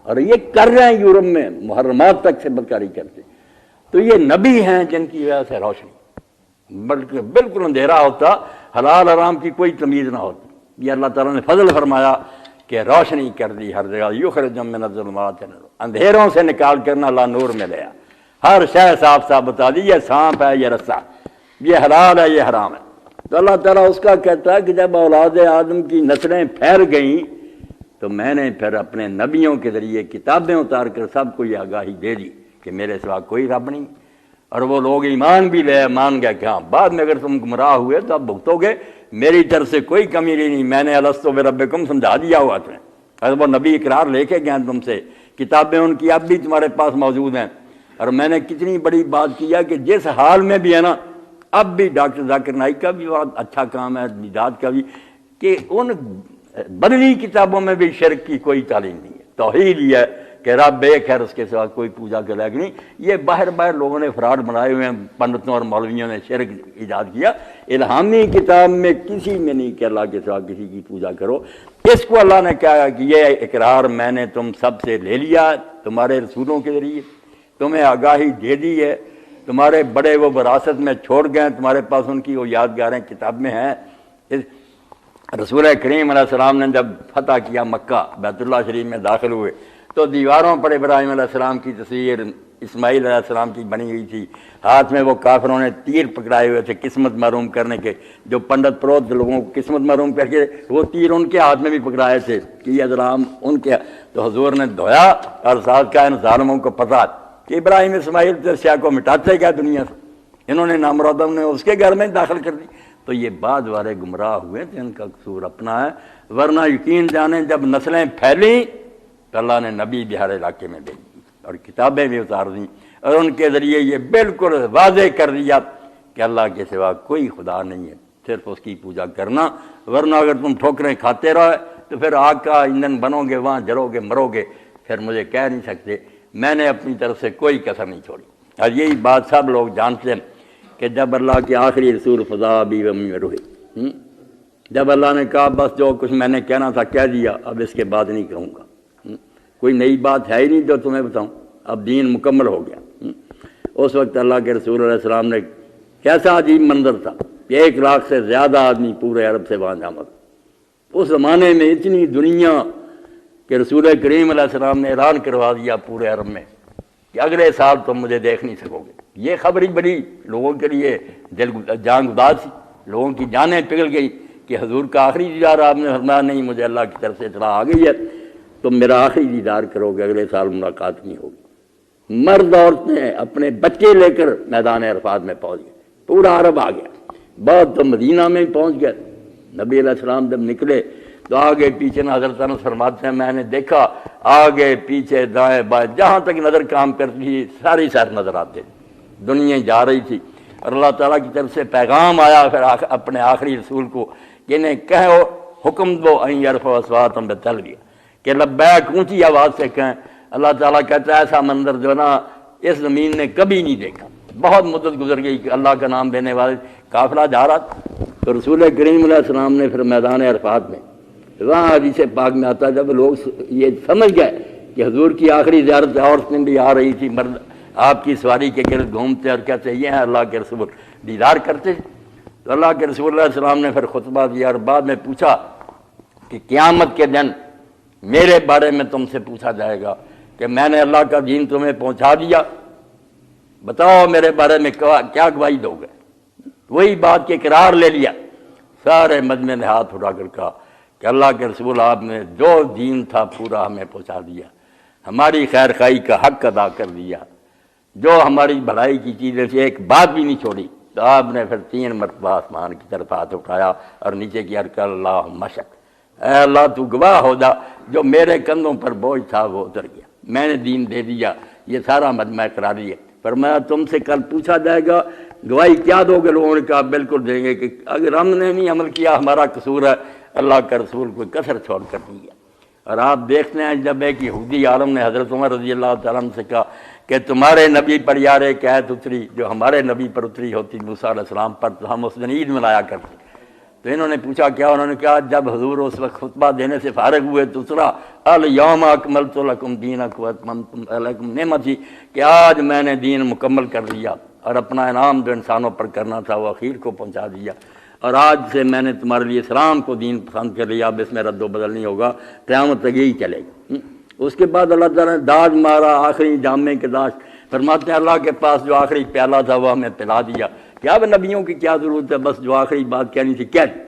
اور یہ کر رہے ہیں یورپ میں محرمات تک سے بدکاری کرتے. تو یہ نبی ہیں جن کی وجہ سے روشنی, بلکہ بالکل اندھیرا ہوتا, حلال حرام کی کوئی تمیز نہ ہوتی. یہ اللہ تعالیٰ نے فضل فرمایا کہ روشنی کر دی ہر جگہ. یخرجهم من الظلمات الى النور, اندھیروں سے نکال کرنا اللہ نور میں لیا. ہر شے صاف صاف بتا دی, یہ سانپ ہے یہ رسا, یہ حلال ہے یہ حرام ہے. تو اللہ تعالیٰ اس کا کہتا ہے کہ جب اولاد آدم کی نسلیں پھیل گئیں تو میں نے پھر اپنے نبیوں کے ذریعے کتابیں اتار کر سب کو یہ آگاہی دے دی کہ میرے سوا کوئی رب نہیں. اور وہ لوگ ایمان بھی لے, مان گئے کہ ہاں بعد میں اگر تم گمراہ ہوئے تو اب بھگتو گے, میری طرف سے کوئی کمی نہیں, میں نے الستو بربکم سمجھا دیا ہوا تمہیں. اگر وہ نبی اقرار لے کے گئے تم سے, کتابیں ان کی اب بھی تمہارے پاس موجود ہیں. اور میں نے کتنی بڑی بات کیا کہ جس حال میں بھی ہے نا, اب بھی ڈاکٹر ذاکر نائک کا بھی بہت اچھا کام ہے, نجات کا بھی, کہ ان بدلی کتابوں میں بھی شرک کی کوئی تعلیم نہیں ہے. توحید یہ ہے کہ رب ایک ہے, اس کے ساتھ کوئی پوجا کے لائق نہیں. یہ باہر لوگوں نے فراڈ بنائے ہوئے ہیں, پنڈتوں اور مولویوں نے شرک ایجاد کیا. الہامی کتاب میں کسی میں نہیں کہ اللہ کے ساتھ کسی کی پوجا کرو. اس کو اللہ نے کہا کہ یہ اقرار میں نے تم سب سے لے لیا تمہارے رسولوں کے ذریعے, تمہیں آگاہی دے دی ہے. تمہارے بڑے وہ وراثت میں چھوڑ گئے, تمہارے پاس ان کی وہ یادگاریں کتاب میں ہیں. رسول کریم علیہ السلام نے جب فتح کیا مکہ, بیت اللہ شریف میں داخل ہوئے, تو دیواروں پر ابراہیم علیہ السلام کی تصویر, اسماعیل علیہ السلام کی بنی ہوئی تھی. ہاتھ میں وہ کافروں نے تیر پکڑائے ہوئے تھے قسمت معلوم کرنے کے. جو پنڈت پروت لوگوں کو قسمت معلوم کر کے وہ تیر ان کے ہاتھ میں بھی پکڑائے تھے کہ یہ ازلام ان کے. تو حضور نے دھویا اور ساتھ کا ان ظالموں کو پتہ کہ ابراہیم اسماعیل ترسیا کو مٹاتے گیا دنیا سے, انہوں نے نامرادوں نے اس کے گھر میں داخل کر دی. تو یہ بعد والے گمراہ ہوئے تھے, ان کا قصور اپنا ہے. ورنہ یقین جانیں جب نسلیں پھیلیں تو اللہ نے نبی بھی ہر علاقے میں بھیج دی اور کتابیں بھی اتار دیں, اور ان کے ذریعے یہ بالکل واضح کر دیا کہ اللہ کے سوا کوئی خدا نہیں ہے, صرف اس کی پوجا کرنا. ورنہ اگر تم ٹھوکریں کھاتے رہو تو پھر آگ کا ایندھن بنو گے, وہاں جلو گے, مرو گے, پھر مجھے کہہ نہیں سکتے میں نے اپنی طرف سے کوئی کسر نہیں چھوڑی. اور یہی بات سب لوگ جانتے ہیں کہ جب اللہ کے آخری رسول فضا بھی ومی میں روحے, جب اللہ نے کہا بس جو کچھ میں نے کہنا تھا کہہ دیا, اب اس کے بعد نہیں کہوں گا, کوئی نئی بات ہے ہی نہیں جو تمہیں بتاؤں, اب دین مکمل ہو گیا. اس وقت اللہ کے رسول علیہ السلام نے کیسا عجیب منظر تھا کہ 1 لاکھ سے زیادہ آدمی پورے عرب سے وہاں جمع. اس زمانے میں اتنی دنیا کہ رسول کریم علیہ السلام نے اعلان کروا دیا پورے عرب میں کہ اگلے سال تم مجھے دیکھ نہیں سکو گے. یہ خبر ہی بڑی لوگوں کے لیے جان گداز تھی, لوگوں کی جانیں پگھل گئی کہ حضور کا آخری دیدار آپ نے فرمایا نہیں مجھے اللہ کی طرف سے اطلاع آ گئی ہے, تم میرا آخری دیدار کرو گے, اگلے سال ملاقات نہیں ہوگی. مرد عورتیں اپنے بچے لے کر میدان عرفات میں پہنچ گئے, پورا عرب آ گیا. بعد تو مدینہ میں پہنچ گئے. نبی علیہ السلام جب نکلے تو آگے پیچھے نہ حضرت انس فرماتے ہیں میں نے دیکھا آگے پیچھے دائیں بائیں جہاں تک نظر کام کرتی تھی ساری سیر نظر آتے, دنیا جا رہی تھی. اور اللہ تعالیٰ کی طرف سے پیغام آیا پھر اپنے آخری رسول کو کہ انہیں کہو حکم دو ان یرفعوا اصواتهم بالتلبیہ کہ لبیک اونچی آواز سے کہیں. اللہ تعالیٰ کہتا ہے ایسا منظر جو نا اس زمین نے کبھی نہیں دیکھا. بہت مدت گزر گئی کہ اللہ کا نام لینے والے قافلہ جا رہا تھا, تو رسول کریم علیہ السلام نے پھر میدان عرفات میں وہاں حدیث پاک میں آتا جب لوگ یہ سمجھ گئے کہ حضور کی آخری زیارت عورتیں بھی آ رہی تھی, مرد آپ کی سواری کے گرد گھومتے اور کہتے یہ ہیں اللہ کے رسول دیدار کرتے. تو اللہ کے رسول اللہ علیہ السلام نے پھر خطبہ دیا اور بعد میں پوچھا کہ قیامت کے دن میرے بارے میں تم سے پوچھا جائے گا کہ میں نے اللہ کا دین تمہیں پہنچا دیا, بتاؤ میرے بارے میں کیا گواہی دو گے. وہی بات کے اقرار لے لیا. سارے مجمع نے ہاتھ اٹھا کر کہا کہ اللہ کے رسول آپ نے جو دین تھا پورا ہمیں پہنچا دیا, ہماری خیر خواہی کا حق ادا کر دیا, جو ہماری بھلائی کی چیزیں سے ایک بات بھی نہیں چھوڑی. تو آپ نے پھر 3 مرتبہ آسمان کی طرف ہاتھ اٹھایا اور نیچے کی عرض اللہ مشک, اے اللہ تو گواہ ہو جا جو میرے کندھوں پر بوجھ تھا وہ اتر گیا, میں نے دین دے دیا. یہ سارا مجمع اقراری ہے. فرمایا تم سے کل پوچھا جائے گا گواہی کیا دو گے؟ لوگوں نے کہا بالکل دیں گے کہ اگر ہم نے نہیں عمل کیا ہمارا قصور ہے، اللہ کا رسول کوئی کسر چھوڑ کر نہیں گیا۔ اور آپ دیکھتے ہیں جب ایک یہودی عالم نے حضرت عمر رضی اللہ تعالیٰ عنہ سے کہا کہ تمہارے نبی پر یار ایک آیت اتری جو ہمارے نبی پر اتری ہوتی موسیٰ علیہ السلام پر، تو ہم اس دن عید منایا کرتے۔ تو انہوں نے پوچھا کیا؟ انہوں نے کہا جب حضور اس وقت خطبہ دینے سے فارغ ہوئے تو اترا الیوم اکملت لکم دینکم واتممت علیکم نعمتی، کہ آج میں نے دین مکمل کر دیا اور اپنا انعام جو انسانوں پر کرنا تھا وہ اخیر کو پہنچا دیا، اور آج سے میں نے تمہارے لیے اسلام کو دین پسند کر لیا، اب اس میں رد و بدل نہیں ہوگا، قیامت تک یہی چلے گا۔ اس کے بعد اللہ تعالیٰ نے داج مارا، آخری جامے کے داج، فرماتے ہیں اللہ کے پاس جو آخری پیالہ تھا وہ ہمیں پلا دیا، کہ اب نبیوں کی کیا ضرورت ہے، بس جو آخری بات کہنی تھی کہہ دی۔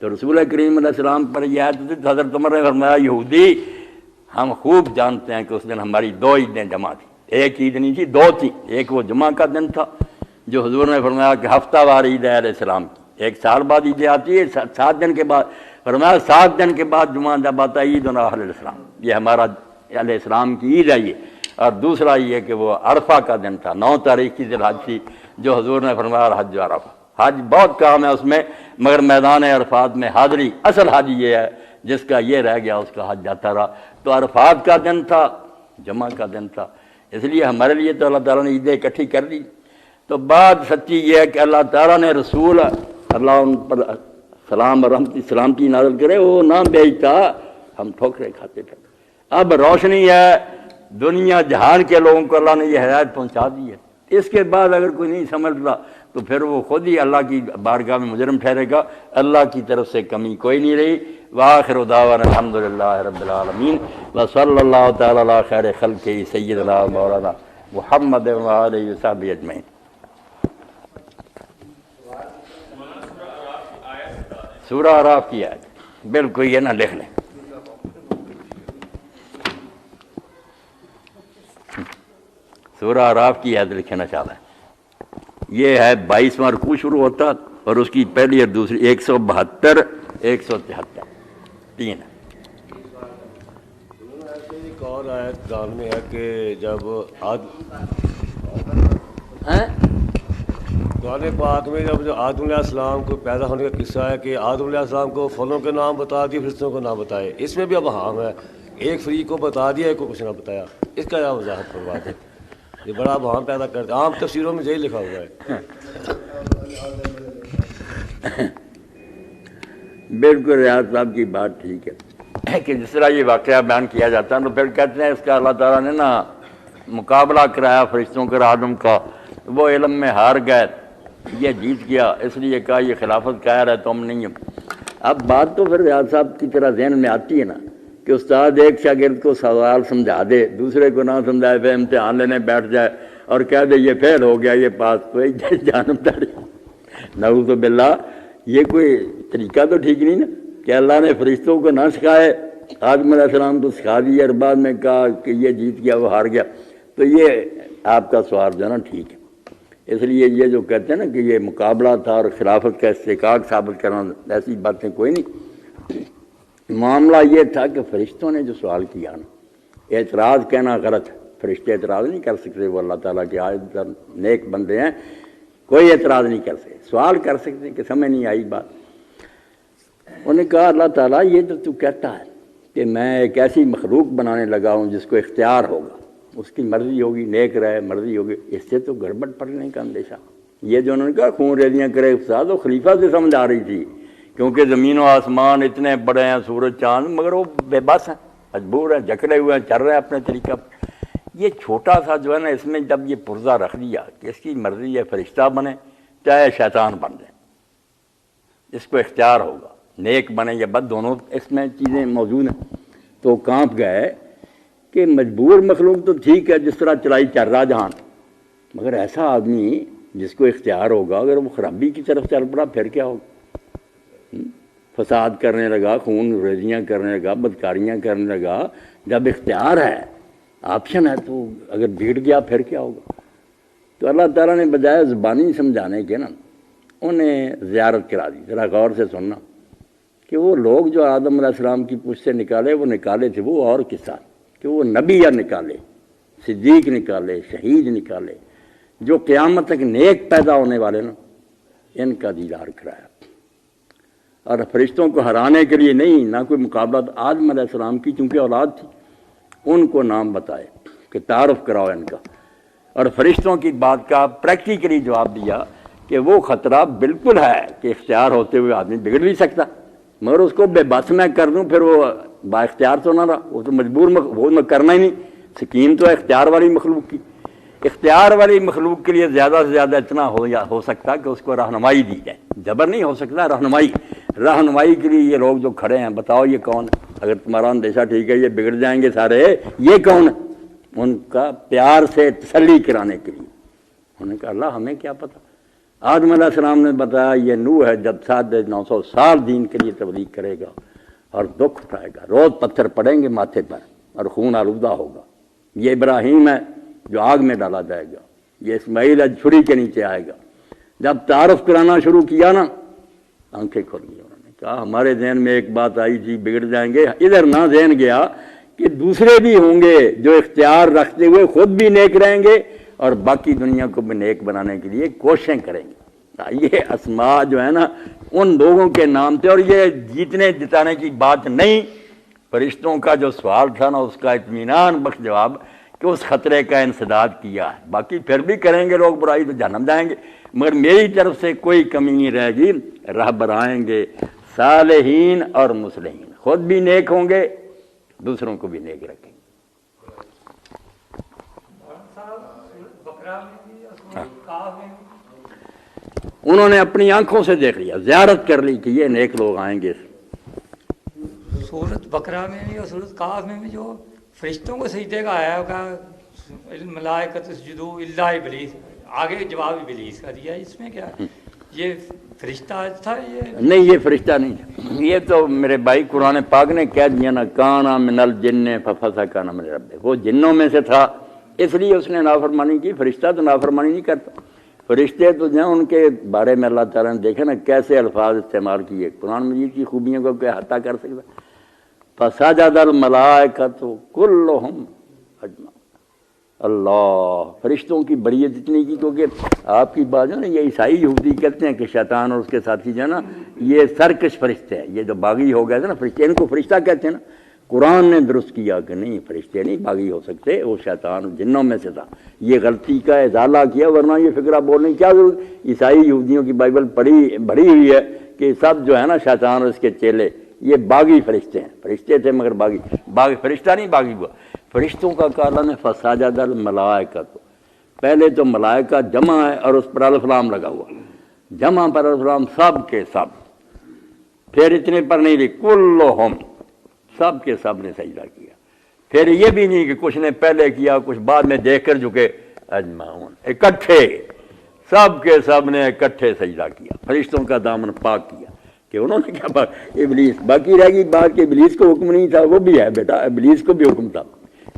تو رسول کریم علیہ السلام پر یہ آیت تھی، حضرت عمر نے فرمایا یہودی ہم خوب جانتے ہیں کہ اس دن ہماری 2 عیدیں جمع تھیں، ایک عید نہیں تھی 2 تھی، ایک وہ جمعہ کا دن تھا جو حضور نے فرمایا کہ ہفتہ وار عید ہے علیہ السلام کی، 1 سال بعد عید آتی ہے، 7 دن کے بعد، فرمایا 7 دن کے بعد جمعہ جب آتا ہے عید علیہ السلام، یہ ہمارا علیہ السلام کی عید ہے یہ۔ اور دوسرا یہ کہ وہ عرفہ کا دن تھا، 9 تاریخ کی ذی الحج تھی، جو حضور نے فرمایا حج عرفہ، حج بہت کام ہے اس میں، مگر میدان عرفات میں حاضری، اصل حج یہ ہے، جس کا یہ رہ گیا اس کا حج جاتا رہا۔ تو عرفات کا دن تھا، جمعہ کا دن تھا، اس لیے ہمارے لیے تو اللہ تعالیٰ نے عیدیں اکٹھی کر دی۔ تو بات سچی یہ ہے کہ اللہ تعالیٰ نے رسول، اللہ ان پر سلام اور رحمت سلامتی نازل کرے، وہ نہ بھیجتا ہم ٹھوکریں کھاتے تھے۔ اب روشنی ہے، دنیا جہان کے لوگوں کو اللہ نے یہ ہدایت پہنچا دی ہے، اس کے بعد اگر کوئی نہیں سمجھتا تو پھر وہ خود ہی اللہ کی بارگاہ میں مجرم ٹھہرے گا، اللہ کی طرف سے کمی کوئی نہیں رہی۔ وآخر دعوانا الحمدللہ رب العالمین وصلی اللہ تعالی علی خیر خلقہ سیدنا مولانا محمد وآلہ وصحبہ اجمعین۔ سورہ اعراف کی آیت بالکل یہ نہ لکھ لیں، سورہ اعراف کی آیت لکھنا چاہتا ہے۔ یہ ہے 22واں رکوع شروع ہوتا اور اس کی پہلی اور دوسری 172 173 3 ہے۔ ایک اور آیت قرآن میں ہے کہ جب قرآن پاک میں جب آدم علیہ السلام کو پیدا ہونے کا قصہ ہے کہ آدم علیہ السلام کو پھلوں کے نام بتا دیے، فرشتوں کو نام بتائے، اس میں بھی اب ہم ہے، ایک فریق کو بتا دیا، ایک کو کچھ نہ بتایا، اس کا کیا وضاحت کروا دیں؟ یہ بڑا بہان پیدا کرتے ہیں، عام تفسیروں میں یہی لکھا ہوا ہے۔ بالکل ریاض صاحب کی بات ٹھیک ہے کہ جس طرح یہ واقعہ بیان کیا جاتا ہے تو پھر کہتے ہیں اس کا اللہ تعالیٰ نے نا مقابلہ کرایا فرشتوں کا آدم کا، وہ علم میں ہار گئے، یہ جیت گیا، اس لیے کہا یہ خلافت قائر ہے تم نہیں ہو۔ اب بات تو پھر ریاض صاحب کی طرح ذہن میں آتی ہے نا کہ استاد ایک شاگرد کو سوال سمجھا دے، دوسرے کو نہ سمجھائے، پھر امتحان لینے بیٹھ جائے اور کہہ دے یہ فیل ہو گیا، یہ پاس، کوئی جانبداری نعوذ باللہ، یہ کوئی طریقہ تو ٹھیک نہیں نا کہ اللہ نے فرشتوں کو نہ سکھائے، آدم علیہ السلام تو سکھا دیا اور بعد میں کہا کہ یہ جیت گیا وہ ہار گیا۔ تو یہ آپ کا سوال جو ہے نا ٹھیک ہے، اس لیے یہ جو کہتے ہیں نا کہ یہ مقابلہ تھا اور خلافت کا استحقاق ثابت کرنا، ایسی باتیں کوئی نہیں۔ معاملہ یہ تھا کہ فرشتوں نے جو سوال کیا نا، اعتراض کہنا غلط ہے، فرشتے اعتراض نہیں کر سکتے، وہ اللہ تعالیٰ کے عاجز نیک بندے ہیں، کوئی اعتراض نہیں کر سکتے، سوال کر سکتے کہ سمجھ نہیں آئی بات۔ انہوں نے کہا اللہ تعالیٰ یہ تو کہتا ہے کہ میں ایک ایسی مخلوق بنانے لگا ہوں جس کو اختیار ہوگا، اس کی مرضی ہوگی، نیک رہے مرضی ہوگی، اس سے تو گڑبڑ پڑنے کا اندیشہ۔ یہ جو انہوں نے کہا خون ریزیاں کرے استاد، وہ خلیفہ سے سمجھ آ رہی تھی، کیونکہ زمین و آسمان اتنے بڑے ہیں، سورج چاند، مگر وہ بے بس ہیں، مجبور ہیں، جکڑے ہوئے ہیں، چل رہے ہیں اپنے طریقہ پر۔ یہ چھوٹا سا جو ہے نا، اس میں جب یہ پرزہ رکھ دیا کہ اس کی مرضی ہے فرشتہ بنے چاہے شیطان بن جائے، اس کو اختیار ہوگا، نیک بنے یا بد، دونوں اس میں چیزیں موجود ہیں، تو کانپ گئے کہ مجبور مخلوق تو ٹھیک ہے جس طرح چلائی چل رہا جہان، مگر ایسا آدمی جس کو اختیار ہوگا اگر وہ خرابی کی طرف چل پڑا پھر کیا ہوگا؟ فساد کرنے لگا، خون ریزیاں کرنے لگا، بدکاریاں کرنے لگا، جب اختیار ہے، آپشن ہے، تو اگر بگڑ گیا پھر کیا ہوگا؟ تو اللہ تعالیٰ نے بجائے زبانی سمجھانے کے نا انہیں زیارت کرا دی۔ ذرا غور سے سننا کہ وہ لوگ جو آدم علیہ السلام کی پوچھ سے نکالے، وہ نکالے تھے وہ اور کس ساتھ کہ وہ نبی یا نکالے، صدیق نکالے، شہید نکالے، جو قیامت تک نیک پیدا ہونے والے نا ان کا دیدار کرایا، اور فرشتوں کو ہرانے کے لیے نہیں، نہ کوئی مقابلہ آدم علیہ السلام کی چونکہ اولاد تھی، ان کو نام بتائے کہ تعارف کراؤ ان کا، اور فرشتوں کی بات کا پریکٹیکلی جواب دیا کہ وہ خطرہ بالکل ہے کہ اختیار ہوتے ہوئے آدمی بگڑ بھی سکتا، مگر اس کو بے بس میں کر دوں پھر وہ با اختیار تو نہ رہا، وہ تو مجبور وہ میں کرنا ہی نہیں۔ سکیم تو اختیار والی مخلوق کی، اختیار والی مخلوق کے لیے زیادہ سے زیادہ اتنا ہو سکتا کہ اس کو رہنمائی دی جائے، جبر نہیں ہو سکتا، رہنمائی کے لیے یہ لوگ جو کھڑے ہیں بتاؤ یہ کون ہے، اگر تمہارا اندیشہ ٹھیک ہے یہ بگڑ جائیں گے سارے، یہ کون ہے؟ ان کا پیار سے تسلی کرانے کے لیے انہوں نے کہا اللہ ہمیں کیا پتہ۔ آدم علیہ السلام نے بتایا یہ نوح ہے، جب 900 سال دین کے لیے تبلیغ کرے گا اور دکھ اٹھائے گا، روز پتھر پڑیں گے ماتھے پر اور خون آلودہ ہوگا۔ یہ ابراہیم ہے جو آگ میں ڈالا جائے گا، یہ اسماعیل ہے چھری کے نیچے آئے گا۔ جب تعارف کرانا شروع کیا نا آنکھیں کھل گئی، انہوں نے کہا ہمارے ذہن میں ایک بات آئی تھی بگڑ جائیں گے، ادھر نہ ذہن گیا کہ دوسرے بھی ہوں گے جو اختیار رکھتے ہوئے خود بھی نیک رہیں گے اور باقی دنیا کو بھی نیک بنانے کے لیے کوششیں کریں گے۔ یہ اسماء جو ہے نا ان لوگوں کے نام تھے، اور یہ جیتنے جتانے کی بات نہیں، فرشتوں کا جو سوال تھا نا اس کا اطمینان بخش جواب کہ اس خطرے کا انسداد کیا ہے، باقی پھر بھی کریں گے لوگ برائی تو جہنم جائیں گے، مگر میری طرف سے کوئی کمی نہیں رہے گی، رہبر آئیں گے صالحین اور مصلحین، خود بھی نیک ہوں گے دوسروں کو بھی نیک رکھیں گے۔ انہوں نے اپنی آنکھوں سے دیکھ لیا، زیارت کر لی کہ یہ نیک لوگ آئیں گے۔ سورت بقرہ میں بھی اور سورت کاف میں بھی جو فرشتوں کو سجدے کا آیا ہوگا، ملائکۃ اسجدوا الا ابلیس، آگے جواب ابلیس کا دیا، اس میں کیا یہ فرشتہ تھا؟ یہ نہیں، یہ فرشتہ نہیں تھا، یہ تو میرے بھائی قرآن پاک نے کہہ دیا نا کانا من الجن ففسق عن امر ربہ، وہ جنوں میں سے تھا اس لیے اس نے نافرمانی کی۔ فرشتہ تو نافرمانی نہیں کرتا، فرشتے تو جو ان کے بارے میں اللہ تعالیٰ نے دیکھا نا کیسے الفاظ استعمال کیے، قرآن مجید کی خوبیوں کو کیا احاطہ کر سکتا۔ فسجد الملائکۃ کلہم اجمعون، اللہ فرشتوں کی بریت اتنی کی، کیونکہ آپ کی بات ہے نا یہ عیسائی یہودی کہتے ہیں کہ شیطان اور اس کے ساتھی جو ہے نا یہ سرکش فرشتے ہیں، یہ جو باغی ہو گئے تھے نا فرشتے، ان کو فرشتہ کہتے ہیں نا، قرآن نے درست کیا کہ نہیں فرشتے نہیں باغی ہو سکتے، وہ شیطان جنوں میں سے تھا، یہ غلطی کا ازالہ کیا، ورنہ یہ فکرہ بولنے کی کیا ضرورت۔ عیسائی یہودیوں کی بائبل بھری ہوئی ہے کہ سب جو ہے نا شیطان اور اس کے چیلے یہ باغی فرشتے ہیں، فرشتے تھے مگر باغی فرشتہ نہیں باغی ہوا۔ فرشتوں کا کہا نے فسجد الملائکۃ، پہلے تو ملائکہ جمع ہے اور اس پر الف لام لگا ہوا، جمع پر الف لام سب کے سب، پھر اتنے پر نہیں لکھ کلہم، سب کے سب نے سجدہ کیا، پھر یہ بھی نہیں کہ کچھ نے پہلے کیا کچھ بعد میں دیکھ کر جھکے، اجمعون اکٹھے، سب کے سب نے اکٹھے سجدہ کیا، فرشتوں کا دامن پاک کیا کہ انہوں نے کیا ابلیس باقی رہ گئی بات کہ ابلیس کو حکم نہیں تھا، وہ بھی ہے بیٹا ابلیس کو بھی حکم تھا۔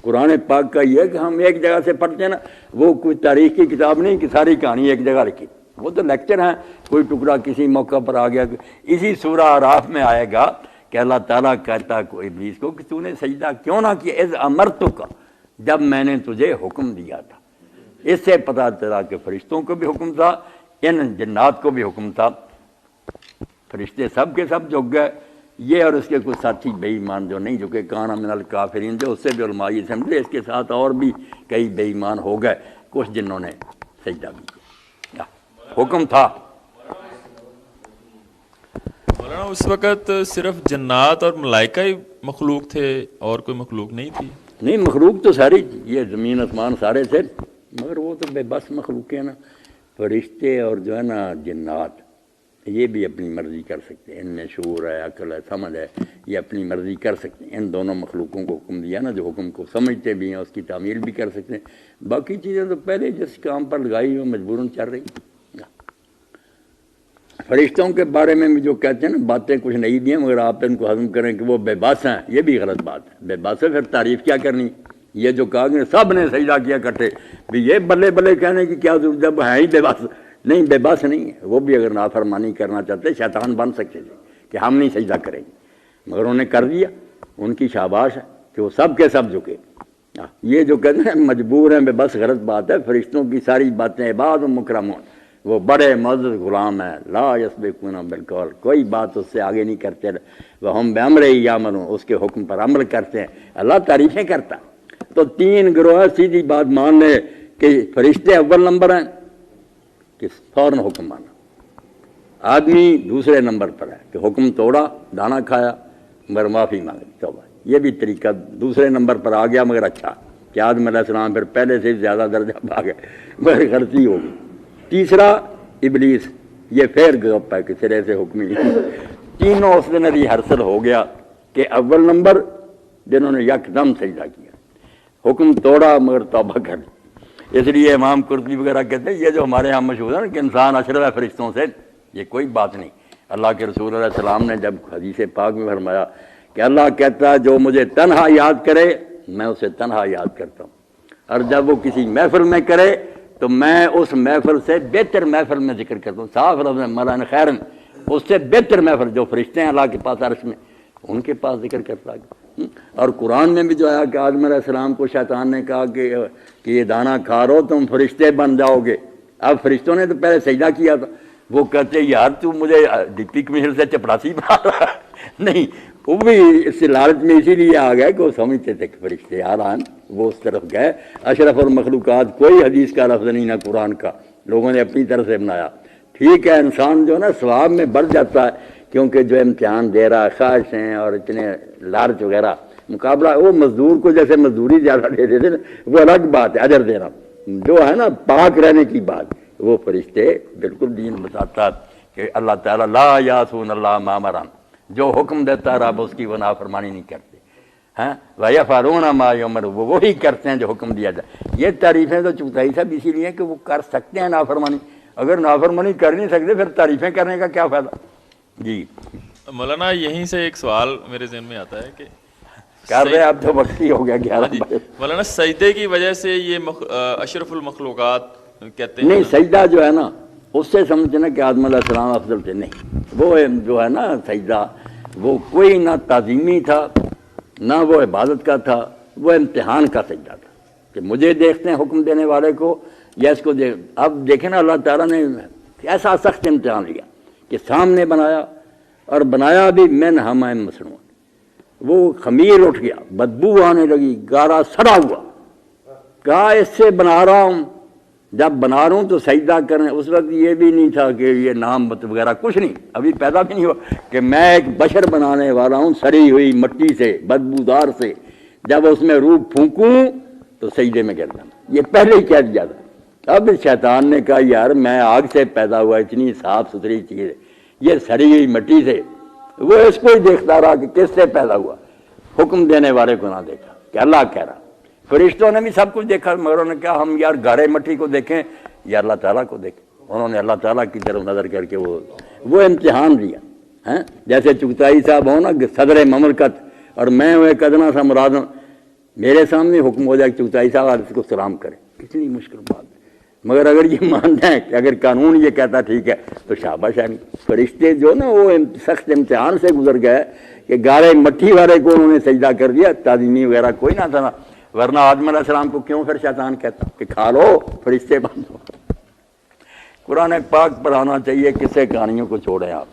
قرآن پاک کا یہ ہے کہ ہم ایک جگہ سے پڑھتے ہیں نا، وہ کوئی تاریخ کی کتاب نہیں کہ ساری کہانی ایک جگہ رکھی، وہ تو لیکچر ہیں، کوئی ٹکڑا کسی موقع پر آ گیا۔ اسی سورہ اعراف میں آئے گا کہ اللہ تعالیٰ کہتا کو ابلیس کو کہ تو نے سجدہ کیوں نہ کیا، اذ امرتک، جب میں نے تجھے حکم دیا تھا۔ اس سے پتہ چلا کہ فرشتوں کو بھی حکم تھا، ان جنات کو بھی حکم تھا، فرشتے سب کے سب جھک گئے، یہ اور اس کے کچھ ساتھی بے ایمان جو نہیں جھکے، کانا من الکافرین، جو اس سے بھی علماء یہ سمجھے، اس کے ساتھ اور بھی کئی بے ایمان ہو گئے، کچھ جنہوں نے سجدہ بھی کیا، حکم تھا۔ مولانا اس وقت صرف جنات اور ملائکہ ہی مخلوق تھے اور کوئی مخلوق نہیں تھی؟ نہیں، مخلوق تو ساری یہ زمین آسمان سارے تھے، مگر وہ تو بے بس مخلوق ہیں نا، فرشتے اور جو ہے نا جنات یہ بھی اپنی مرضی کر سکتے ہیں، ان میں شعور ہے، عقل ہے، سمجھ ہے، یہ اپنی مرضی کر سکتے ہیں۔ ان دونوں مخلوقوں کو حکم دیا نا، جو حکم کو سمجھتے بھی ہیں اس کی تعمیل بھی کر سکتے ہیں، باقی چیزیں تو پہلے جس کام پر لگائی وہ مجبوراً چل رہی۔ فرشتوں کے بارے میں بھی جو کہتے ہیں نا باتیں کچھ نہیں بھی ہیں، مگر آپ ان کو ہضم کریں کہ وہ بے بس ہیں، یہ بھی غلط بات ہے، بے بس ہے پھر تعریف کیا کرنی۔ یہ جو کہا کہ سب نے سجدہ کیا کٹھے، بھی یہ بلے بلے کہنے کی کیا ضرورت، جب ہے ہی بے بس، نہیں بے بس نہیں ہے، وہ بھی اگر نافرمانی کرنا چاہتے شیطان بن سکتے تھے کہ ہم نہیں سجدہ کریں گے، مگر انہوں نے کر دیا، ان کی شاباش ہے کہ وہ سب کے سب جھکے۔ یہ جو کہتے ہیں مجبور ہیں، بس غلط بات ہے. فرشتوں کی ساری باتیں عباد و مکرمون، وہ بڑے معزز غلام ہیں. لا یسبقون بالقول، کوئی بات اس سے آگے نہیں کرتے. وہم بامرہ یعملون، اس کے حکم پر عمل کرتے ہیں. اللہ تعریفیں کرتا. تو تین گروہ سیدھی بات مان لے کہ فرشتے اول نمبر ہیں کہ فوراً حکم مانا. آدمی دوسرے نمبر پر ہے کہ حکم توڑا، دانا کھایا مگر معافی مانگی، توبہ. یہ بھی طریقہ دوسرے نمبر پر آ گیا، مگر اچھا کہ آدم علیہ السلام پھر پہلے سے زیادہ درجہ پا گئے، مگر غلطی ہوگی. تیسرا ابلیس، یہ پھر گپ ہے کہ سرے سے حکم ہی تینوں اس دن ابھی حاصل ہو گیا کہ اول نمبر جنہوں نے یکدم سجدہ کیا، حکم توڑا مگر توبہ کر لی. اس لیے امام قرطبی وغیرہ کہتے ہیں یہ جو ہمارے ہاں مشہور ہے نا کہ انسان اشرف ہے فرشتوں سے، یہ کوئی بات نہیں. اللہ کے رسول علیہ السلام نے جب حدیث پاک میں فرمایا کہ اللہ کہتا ہے جو مجھے تنہا یاد کرے میں اسے تنہا یاد کرتا ہوں، اور جب وہ کسی محفل میں کرے تو میں اس محفل سے بہتر محفل میں ذکر کرتا ہوں. صاف لفظ مولانا خیرن، اس سے بہتر محفل جو فرشتے ہیں اللہ کے پاس عرش میں، ان کے پاس ذکر کرتا ہے. اور قرآن میں بھی جو آیا کہ آدم علیہ السلام کو شیطان نے کہا کہ یہ دانا کھا رہو تم فرشتے بن جاؤ گے. اب فرشتوں نے تو پہلے سجدہ کیا تھا. وہ کہتے یار تو مجھے ڈپٹی کمشنر سے چپڑاسی بنا رہا ہے. نہیں، وہ بھی اس سے لالچ میں اسی لیے آ گئے کہ وہ سمجھتے تھے کہ فرشتے آران، وہ اس طرف گئے. اشرف المخلوقات کوئی حدیث کا لفظ نہیں نہ قرآن کا، لوگوں نے اپنی طرف سے بنایا. ٹھیک ہے انسان جو ہے نا ثواب میں بڑھ جاتا ہے کیونکہ جو امتحان دے رہا ہے، خواہش ہیں اور اتنے لالچ وغیرہ، مقابلہ وہ مزدور کو جیسے مزدوری زیادہ دے دیتے نا، وہ الگ بات ہے. اجر دینا جو ہے نا پاک رہنے کی بات، وہ فرشتے بالکل دین بتاتا ہے کہ اللہ تعالیٰ لا یاسون اللہ ما امرہم، جو حکم دیتا ہے رب اس کی وہ نافرمانی نہیں کرتے. ہاں وَيَفْعَلُونَ مَا يُؤْمَرُونَ، وہ وہی کرتے ہیں جو حکم دیا جائے. یہ تعریفیں تو چغتائی صاحب اسی لیے کہ وہ کر سکتے ہیں نافرمانی. اگر نافرمانی کر نہیں سکتے پھر تعریفیں کرنے کا کیا فائدہ. جی مولانا یہیں سے ایک سوال میرے ذہن میں آتا ہے کہ کر رہے اب تو وقت ہی ہو گیا 11 بجے. مولانا سجدے کی وجہ سے یہ اشرف المخلوقات کہتے ہیں. نہیں، سجدہ جو ہے نا اس سے سمجھنا کہ آدم علیہ السلام افضل تھے. نہیں، وہ جو ہے نا سجدہ وہ کوئی نہ تعظیمی تھا نہ وہ عبادت کا تھا، وہ امتحان کا سجدہ تھا کہ مجھے دیکھتے ہیں حکم دینے والے کو یا اس کو اب دیکھیں نا اللہ تعالیٰ نے ایسا سخت امتحان لیا کہ سامنے بنایا، اور بنایا بھی من حمأ مسنون. وہ خمیر اٹھ گیا، بدبو آنے لگی، گارا سڑا ہوا. کہا اس سے بنا رہا ہوں، جب بنا رہا ہوں تو سجدہ کریں. اس وقت یہ بھی نہیں تھا کہ یہ نام وغیرہ کچھ نہیں، ابھی پیدا بھی نہیں ہوا کہ میں ایک بشر بنانے والا ہوں سڑی ہوئی مٹی سے، بدبودار سے. جب اس میں روح پھونکوں تو سجدے میں گر جانا، یہ پہلے ہی کہہ دیا تھا. اب شیطان نے کہا یار میں آگ سے پیدا ہوا، اتنی صاف ستھری چیز ہے، یہ سڑی ہوئی مٹی سے. وہ اس کو ہی دیکھتا رہا کہ کس سے پیدا ہوا، حکم دینے والے کو نہ دیکھا کہ اللہ کہہ رہا. فرشتوں نے بھی سب کچھ دیکھا مگر انہوں نے کہا ہم یار گارے مٹی کو دیکھیں یا اللہ تعالیٰ کو دیکھیں. انہوں نے اللہ تعالیٰ کی طرف نظر کر کے وہ امتحان دیا. جیسے چغتائی صاحب ہوں نا صدر مملکت اور میں وہ ایک ادنا سا مراد، میرے سامنے حکم ہو جائے کہ چغتائی صاحب اس کو سلام کرے، کتنی مشکل بات ہے. مگر اگر یہ مانتے ہیں کہ اگر قانون یہ کہتا ٹھیک ہے تو شاباش ہے. فرشتے جو نا وہ سخت امتحان سے گزر گئے کہ گارے مٹی والے کو انہوں نے سجدہ کر دیا، تعظیمی وغیرہ کوئی نہ تھا. ورنہ آدم علیہ السلام کو کیوں پھر شیطان کہتا کہ کھا لو فرشتے بن دو. قرآن پاک پڑھانا چاہیے، قصے کہانیوں کو چھوڑیں آپ.